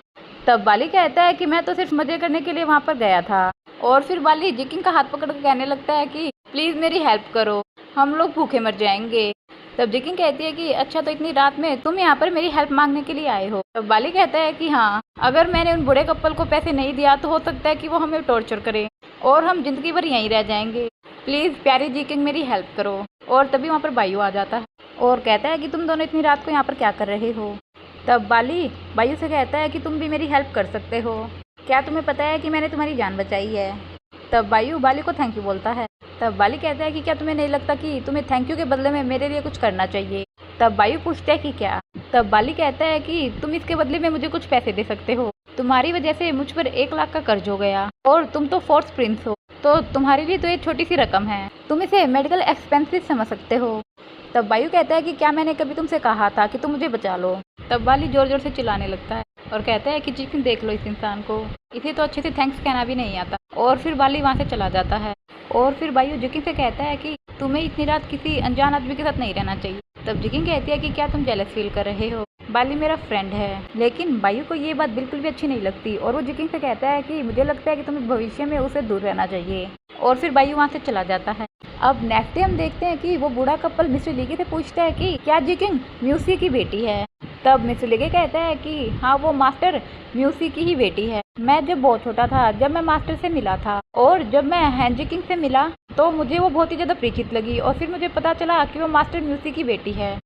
S1: तब बाली कहता है कि मैं तो सिर्फ मजे करने के लिए वहाँ पर गया था। और फिर बाली जिकिंग का हाथ पकड़ कर कहने लगता है कि प्लीज मेरी हेल्प करो, हम लोग भूखे मर जाएंगे। तब जिकिंग कहती है कि अच्छा तो इतनी रात में तुम यहाँ पर मेरी हेल्प मांगने के लिए आए हो। तब बाली कहता है कि हाँ, अगर मैंने उन बूढ़े कपल को पैसे नहीं दिया तो हो सकता है कि वो हमें टॉर्चर करे और हम जिंदगी भर यहीं रह जाएंगे, प्लीज प्यारी जिकिंग मेरी हेल्प करो। और तभी वहाँ पर बायू आ जाता है और कहता है कि तुम दोनों इतनी रात को यहाँ पर क्या कर रहे हो। तब बाली बायू से कहता है कि तुम भी मेरी हेल्प कर सकते हो, क्या तुम्हें पता है कि मैंने तुम्हारी जान बचाई है। तब बायू बाली को थैंक यू बोलता है। तब बाली कहता है कि क्या तुम्हें नहीं लगता कि तुम्हें थैंक यू के बदले में मेरे लिए कुछ करना चाहिए। तब बायू पूछता है कि क्या। तब बाली कहता है कि तुम इसके बदले में मुझे कुछ पैसे दे सकते हो, तुम्हारी वजह से मुझ पर 1 लाख का कर्ज हो गया और तुम तो फोर्थ प्रिंस हो, तो तुम्हारे लिए तो ये छोटी सी रकम है, तुम इसे मेडिकल एक्सपेंसेस समझ सकते हो। तब बायू कहता है कि क्या मैंने कभी तुमसे कहा था कि तुम मुझे बचा लो। तब बाली जोर जोर से चिल्लाने लगता है और कहता है कि जिकिंग देख लो इस इंसान को, इसे तो अच्छे से थैंक्स कहना भी नहीं आता। और फिर बाली वहाँ से चला जाता है और फिर बायू जिकिंग से कहता है कि तुम्हें इतनी रात किसी अनजान आदमी के साथ नहीं रहना चाहिए। तब जिकिंग कहती है कि क्या तुम जेलस फील कर रहे हो, बाली मेरा फ्रेंड है। लेकिन बायू को ये बात बिल्कुल भी अच्छी नहीं लगती और वो जिकिंग से कहता है कि मुझे लगता है कि तुम्हें भविष्य में उसे दूर रहना चाहिए। और फिर बायू वहाँ से चला जाता है। अब नेक्स्ट डे हम देखते हैं कि वो बूढ़ा कपल मिस्टर लीगे से पूछता है कि क्या जिकिंग म्यूसी की बेटी है। तब मिस्टर लीगे कहता है कि हाँ, वो मास्टर म्यूसी की ही बेटी है। मैं जब बहुत छोटा था जब मैं मास्टर से मिला था और जब मैं हैन जिकिंग से मिला तो मुझे वो बहुत ही ज़्यादा परिचित लगी और फिर मुझे पता चला कि वो मास्टर म्यूसी की बेटी है,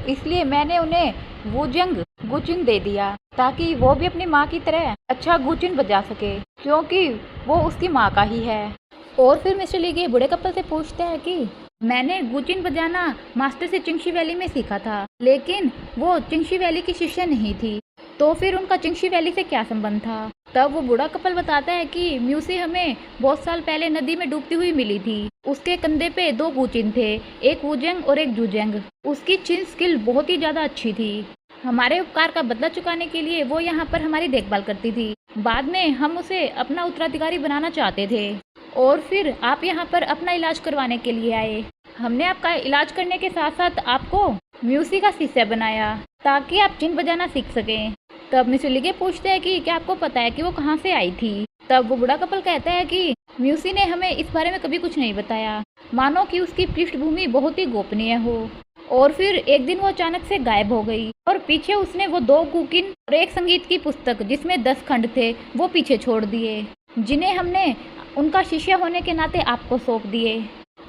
S1: इसलिए मैंने उन्हें वुजंग गुचिन दे दिया ताकि वो भी अपनी माँ की तरह अच्छा गुचिन बजा सके, क्योंकि वो उसकी माँ का ही है। और फिर मिस्टर लीगे बूढ़े कपल से पूछते हैं कि मैंने गुचिन बजाना मास्टर से चिंगशी वैली में सीखा था, लेकिन वो चिंगशी वैली की शिष्य नहीं थी, तो फिर उनका चिंगशी वैली से क्या संबंध था। तब वो बूढ़ा कपल बताता है कि म्यूसी हमें बहुत साल पहले नदी में डूबती हुई मिली थी, उसके कंधे पे 2 गुचिन थे, एक वुजेंग और एक जुजेंग। उसकी चिन स्किल बहुत ही ज्यादा अच्छी थी, हमारे उपकार का बदला चुकाने के लिए वो यहाँ पर हमारी देखभाल करती थी। बाद में हम उसे अपना उत्तराधिकारी बनाना चाहते थे और फिर आप यहाँ पर अपना इलाज करवाने के लिए आए। हमने आपका इलाज करने के साथ साथ आपको म्यूसी का शिष्य बनाया ताकि आप चिन बजाना सीख सकें। तब मिस्टर लीगे पूछते हैं कि क्या आपको पता है कि वो कहाँ से आई थी। तब वो बूढ़ा कपल कहता है कि म्यूसी ने हमें इस बारे में कभी कुछ नहीं बताया, मानो कि उसकी पृष्ठभूमि बहुत ही गोपनीय हो। और फिर एक दिन वो अचानक से गायब हो गई और पीछे उसने वो 2 गुकिन और एक संगीत की पुस्तक जिसमें 10 खंड थे वो पीछे छोड़ दिए, जिन्हें हमने उनका शिष्य होने के नाते आपको सौंप दिए।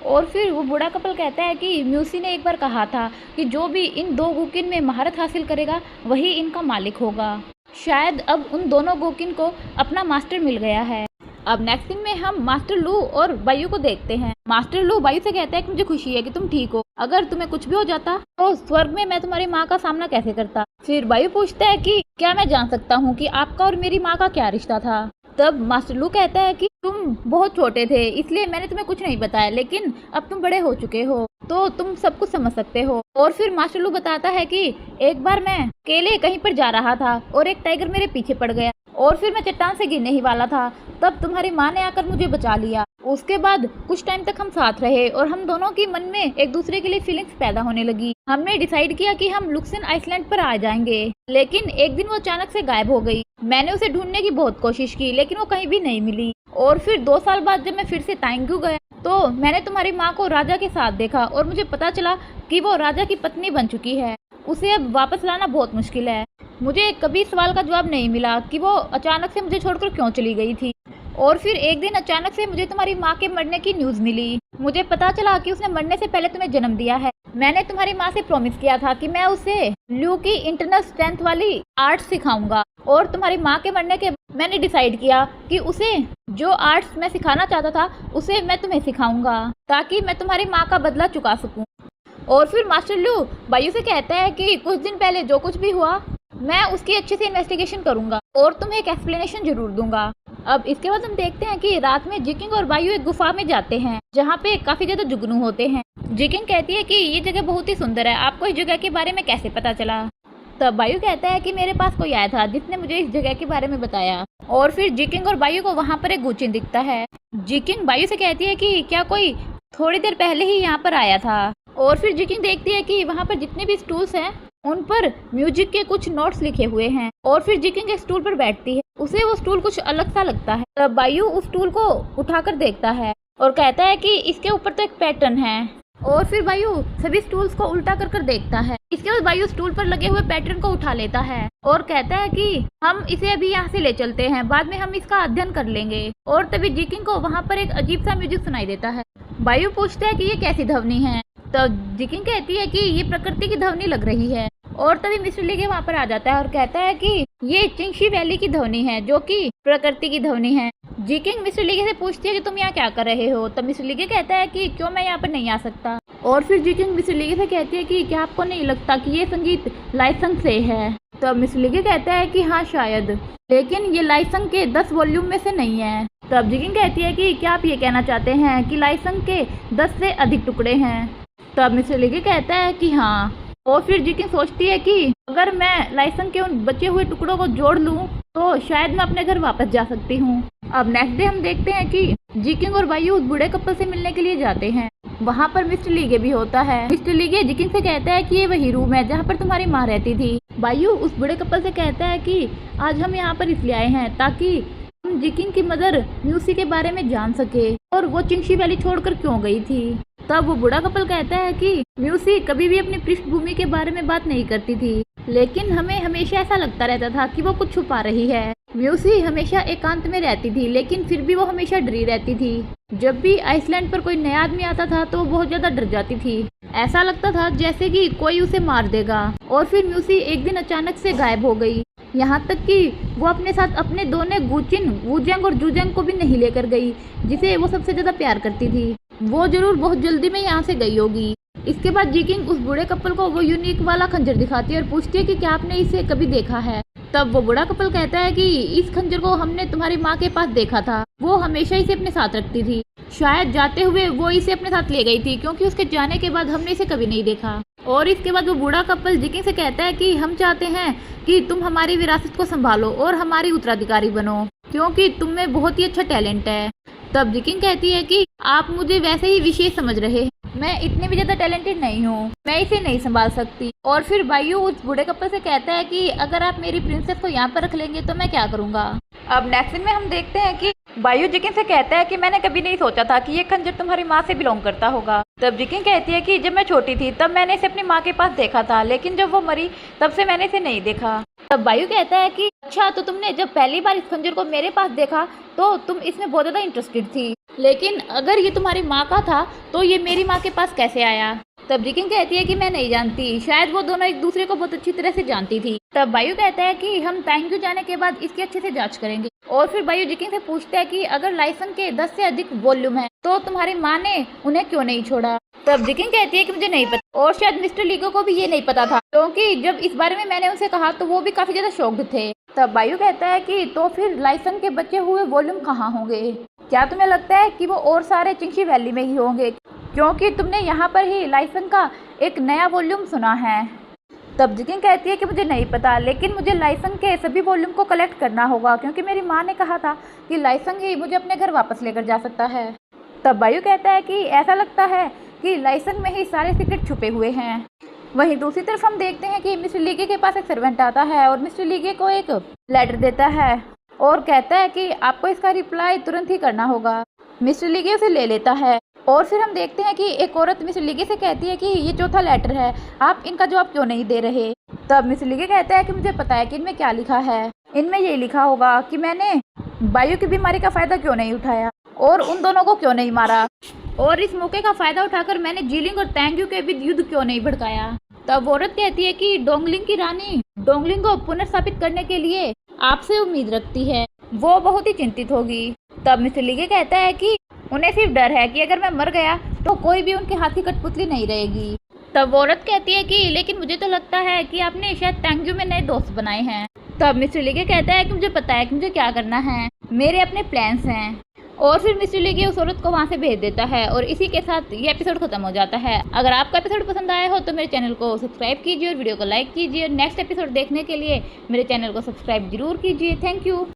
S1: और फिर वो बूढ़ा कपल कहता है कि म्यूसी ने एक बार कहा था कि जो भी इन 2 गुकिन में महारत हासिल करेगा वही इनका मालिक होगा। शायद अब उन दोनों गुकिन को अपना मास्टर मिल गया है। अब नेक्स्ट सीन में हम मास्टर लू और बायू को देखते हैं। मास्टर लू बायू से कहता है कि मुझे खुशी है कि तुम ठीक हो, अगर तुम्हें कुछ भी हो जाता तो स्वर्ग में मैं तुम्हारी माँ का सामना कैसे करता। फिर बायू पूछता है कि क्या मैं जान सकता हूँ कि आपका और मेरी माँ का क्या रिश्ता था। तब मास्टर लू कहता है कि तुम बहुत छोटे थे इसलिए मैंने तुम्हें कुछ नहीं बताया, लेकिन अब तुम बड़े हो चुके हो तो तुम सब कुछ समझ सकते हो। और फिर मास्टर लू बताता है कि एक बार मैं अकेले कहीं पर जा रहा था और एक टाइगर मेरे पीछे पड़ गया और फिर मैं चट्टान से गिरने ही वाला था, तब तुम्हारी माँ ने आकर मुझे बचा लिया। उसके बाद कुछ टाइम तक हम साथ रहे और हम दोनों की मन में एक दूसरे के लिए फीलिंग्स पैदा होने लगी। हमने डिसाइड किया कि हम लुक्सन आइसलैंड पर आ जाएंगे, लेकिन एक दिन वो अचानक से गायब हो गई। मैंने उसे ढूंढने की बहुत कोशिश की लेकिन वो कहीं भी नहीं मिली। और फिर 2 साल बाद जब मैं फिर से ताइंगू गया तो मैंने तुम्हारी माँ को राजा के साथ देखा और मुझे पता चला कि वो राजा की पत्नी बन चुकी है। उसे अब वापस लाना बहुत मुश्किल है। मुझे कभी सवाल का जवाब नहीं मिला कि वो अचानक से मुझे छोड़कर क्यों चली गई थी। और फिर एक दिन अचानक से मुझे तुम्हारी माँ के मरने की न्यूज़ मिली। मुझे पता चला कि उसने मरने से पहले तुम्हें जन्म दिया है। मैंने तुम्हारी माँ से प्रॉमिस किया था कि मैं उसे लू की इंटरनल स्ट्रेंथ वाली आर्ट सिखाऊंगा और तुम्हारी माँ के मरने के बाद मैंने डिसाइड किया कि उसे जो आर्ट्स मैं सिखाना चाहता था उसे मैं तुम्हें सिखाऊंगा ताकि मैं तुम्हारी माँ का बदला चुका सकूं। और फिर मास्टर लू बायू से कहता है कि कुछ दिन पहले जो कुछ भी हुआ मैं उसकी अच्छे से इन्वेस्टिगेशन करूंगा और तुम्हें एक एक्सप्लेनेशन जरूर दूंगा। अब इसके बाद हम देखते हैं कि रात में जिकिंग और बायू एक गुफा में जाते हैं जहाँ पे काफी ज्यादा जुगनू होते हैं। जिकिंग कहती है कि ये जगह बहुत ही सुंदर है, आपको इस जगह के बारे में कैसे पता चला? तब बायू कहता है कि मेरे पास कोई आया था जिसने मुझे इस जगह के बारे में बताया। और फिर जिकिंग और बायू को वहाँ पर एक गुचिन दिखता है। जिकिंग बायू से कहती है कि क्या कोई थोड़ी देर पहले ही यहाँ पर आया था। और फिर जिकिंग देखती है कि वहाँ पर जितने भी स्टूल्स हैं उन पर म्यूजिक के कुछ नोट्स लिखे हुए हैं। और फिर जिकिंग एक स्टूल पर बैठती है, उसे वो स्टूल कुछ अलग सा लगता है। तब बायू उस स्टूल को उठाकर देखता है और कहता है कि इसके ऊपर तो एक पैटर्न है। और फिर बायू सभी स्टूल्स को उल्टा कर देखता है। इसके बाद बायू स्टूल पर लगे हुए पैटर्न को उठा लेता है और कहता है कि हम इसे अभी यहाँ से ले चलते हैं, बाद में हम इसका अध्ययन कर लेंगे। और तभी जिकिंग को वहाँ पर एक अजीब सा म्यूजिक सुनाई देता है। बायू पूछता है कि ये कैसी ध्वनि है? तो जिकिंग कहती है कि ये प्रकृति की ध्वनि लग रही है। और तभी मिस्टर लीगे वहाँ पर आ जाता है और कहता है कि ये चिंगशी वैली की ध्वनि है जो कि प्रकृति की ध्वनि है। जिकिंग मिस्टर लीगे से पूछती है कि तुम यहाँ क्या कर रहे हो? तब मिस्टर लीगे कहता है कि क्यों मैं यहाँ पर नहीं आ सकता। और फिर जिकिंग मिस्टर लीगे से कहती है कि क्या आपको नहीं लगता कि ये संगीत लाइसंग से है? तब मिस्टर लीगे कहता है कि हाँ शायद, लेकिन ये लाइसंग के 10 वॉल्यूम में से नहीं है। तब जिकिंग कहती है कि क्या आप ये कहना चाहते हैं कि लाइसंग के 10 से अधिक टुकड़े हैं? तब मिस्टर लीगे कहता है कि हाँ। और फिर जिकिंग सोचती है कि अगर मैं लाइसंग के उन बचे हुए टुकड़ों को जोड़ लूं तो शायद मैं अपने घर वापस जा सकती हूँ। अब नेक्स्ट डे हम देखते हैं कि जिकिंग और बायू उस बूढ़े कपल से मिलने के लिए जाते हैं। वहाँ पर मिस्टर लीगे भी होता है। मिस्टर लीगे जिकिंग से कहता है कि ये वही रूम है जहाँ पर तुम्हारी माँ रहती थी। बायू उस बूढ़े कपल से कहता है कि आज हम यहाँ पर इसलिए आए हैं ताकि हम जिकिंग की मदर म्यूसी के बारे में जान सके और वो चिंगशी वैली छोड़कर क्यों गई थी। तब वो बूढ़ा कपल कहता है कि म्यूसी कभी भी अपनी पृष्ठभूमि के बारे में बात नहीं करती थी, लेकिन हमें हमेशा ऐसा लगता रहता था कि वो कुछ छुपा रही है। म्यूसी हमेशा एकांत में रहती थी, लेकिन फिर भी वो हमेशा डरी रहती थी। जब भी आइसलैंड पर कोई नया आदमी आता था तो वो बहुत ज्यादा डर जाती थी। ऐसा लगता था जैसे कि कोई उसे मार देगा। और फिर म्यूसी एक दिन अचानक से गायब हो गई, यहाँ तक कि वो अपने साथ अपने दोनों गुचिन, वूजेंग और जूजेंग को भी नहीं लेकर गई, जिसे वो सबसे ज्यादा प्यार करती थी। वो जरूर बहुत जल्दी में यहाँ से गई होगी। इसके बाद जिकिंग उस बूढ़े कपल को वो यूनिक वाला खंजर दिखाती है और पूछती है कि क्या आपने इसे कभी देखा है। तब वो बूढ़ा कपल कहता है कि इस खंजर को हमने तुम्हारी माँ के पास देखा था, वो हमेशा इसे अपने साथ रखती थी। शायद जाते हुए वो इसे अपने साथ ले गई थी, क्योंकि उसके जाने के बाद हमने इसे कभी नहीं देखा। और इसके बाद वो बूढ़ा कपल जिकिंग से कहता है कि हम चाहते हैं कि तुम हमारी विरासत को संभालो और हमारी उत्तराधिकारी बनो, क्योंकि तुम में बहुत ही अच्छा टैलेंट है। तब जिकिंग कहती है कि आप मुझे वैसे ही विशेष समझ रहे हैं, मैं इतनी भी ज्यादा टैलेंटेड नहीं हूँ, मैं इसे नहीं संभाल सकती। और फिर बायू उस बूढ़े कपल से कहता है कि अगर आप मेरी प्रिंसेस को यहाँ पर रख लेंगे तो मैं क्या करूँगा। अब नेक्स्ट सीन में हम देखते हैं कि बायू जिकिंग से कहता है कि मैंने कभी नहीं सोचा था कि ये खंजर तुम्हारी माँ से बिलोंग करता होगा। तब जिकिंग कहती है कि जब मैं छोटी थी तब मैंने इसे अपनी माँ के पास देखा था, लेकिन जब वो मरी तब से मैंने इसे नहीं देखा। तब बायू कहता है कि अच्छा, तो तुमने जब पहली बार इस खंजर को मेरे पास देखा तो तुम इसमें बहुत ज्यादा इंटरेस्टेड थी, लेकिन अगर ये तुम्हारी माँ का था तो ये मेरी माँ के पास कैसे आया। तब जिकिंग कहती है कि मैं नहीं जानती, शायद वो दोनों एक दूसरे को बहुत अच्छी तरह से जानती थी। तब बायू कहता है कि हम थैंक यू जाने के बाद इसकी अच्छे से जांच करेंगे। और फिर बायू जिकिंग से पूछता है कि अगर लाइसेंस के 10 से अधिक वॉल्यूम है तो तुम्हारी माँ ने उन्हें क्यों नहीं छोड़ा। तब जिकिंग कहती है कि मुझे नहीं पता, और शायद मिस्टर लीगो को भी ये नहीं पता था, क्योंकि जब इस बारे में मैंने उनसे कहा तो वो भी काफी ज्यादा शॉक्ड थे। तब बायू कहता है कि तो फिर लाइसेंस के बचे हुए वॉल्यूम कहाँ होंगे? क्या तुम्हें लगता है कि वो और सारे चिंगशी वैली में ही होंगे, क्योंकि तुमने यहाँ पर ही लाइसेंस का एक नया वॉल्यूम सुना है। तब जिकिंग कहती है कि मुझे नहीं पता, लेकिन मुझे लाइसेंस के सभी वॉल्यूम को कलेक्ट करना होगा, क्योंकि मेरी माँ ने कहा था कि लाइसेंस ही मुझे अपने घर वापस लेकर जा सकता है। तब बायू कहता है कि ऐसा लगता है कि लाइसेंस में ही सारे सीक्रेट छुपे हुए हैं। वहीं दूसरी तरफ हम देखते हैं कि मिस्टर लीगे के पास एक सर्वेंट आता है और मिस्टर लीगे को एक लेटर देता है और कहता है कि आपको इसका रिप्लाई तुरंत ही करना होगा। मिस्टर लीगे उसे ले लेता है। और फिर हम देखते हैं कि एक औरत मिस्टर लीगे से कहती है कि ये चौथा लेटर है, आप इनका जवाब क्यों नहीं दे रहे। तब मिस्टर लीगे कहता है कि मुझे पता है कि इनमें क्या लिखा है, इनमें ये लिखा होगा कि मैंने बायू की बीमारी का फायदा क्यों नहीं उठाया और उन दोनों को क्यों नहीं मारा, और इस मौके का फायदा उठाकर मैंने जीलिंग और तैंग्यू के बीच युद्ध क्यों नहीं भड़काया। तब औरत कहती है कि डोंगलिंग की रानी डोंगलिंग को पुनर्स्थापित करने के लिए आपसे उम्मीद रखती है, वो बहुत ही चिंतित होगी। तब मिस्टर लीगे कहता है कि उन्हें सिर्फ डर है कि अगर मैं मर गया तो कोई भी उनके हाथ की कठपुतली नहीं रहेगी। तब वो औरत कहती है कि लेकिन मुझे तो लगता है कि आपने शायद टैंगजू में नए दोस्त बनाए हैं। तब मिस्टर ली कहता है कि मुझे पता है कि मुझे क्या करना है, मेरे अपने प्लान्स हैं। और फिर मिस्टर ली उस औरत को वहां से भेज देता है और इसी के साथ ये एपिसोड खत्म हो जाता है। अगर आपको एपिसोड पसंद आया हो तो मेरे चैनल को सब्सक्राइब कीजिए और वीडियो को लाइक कीजिए। नेक्स्ट एपिसोड देखने के लिए मेरे चैनल को सब्सक्राइब जरूर कीजिए। Thank you.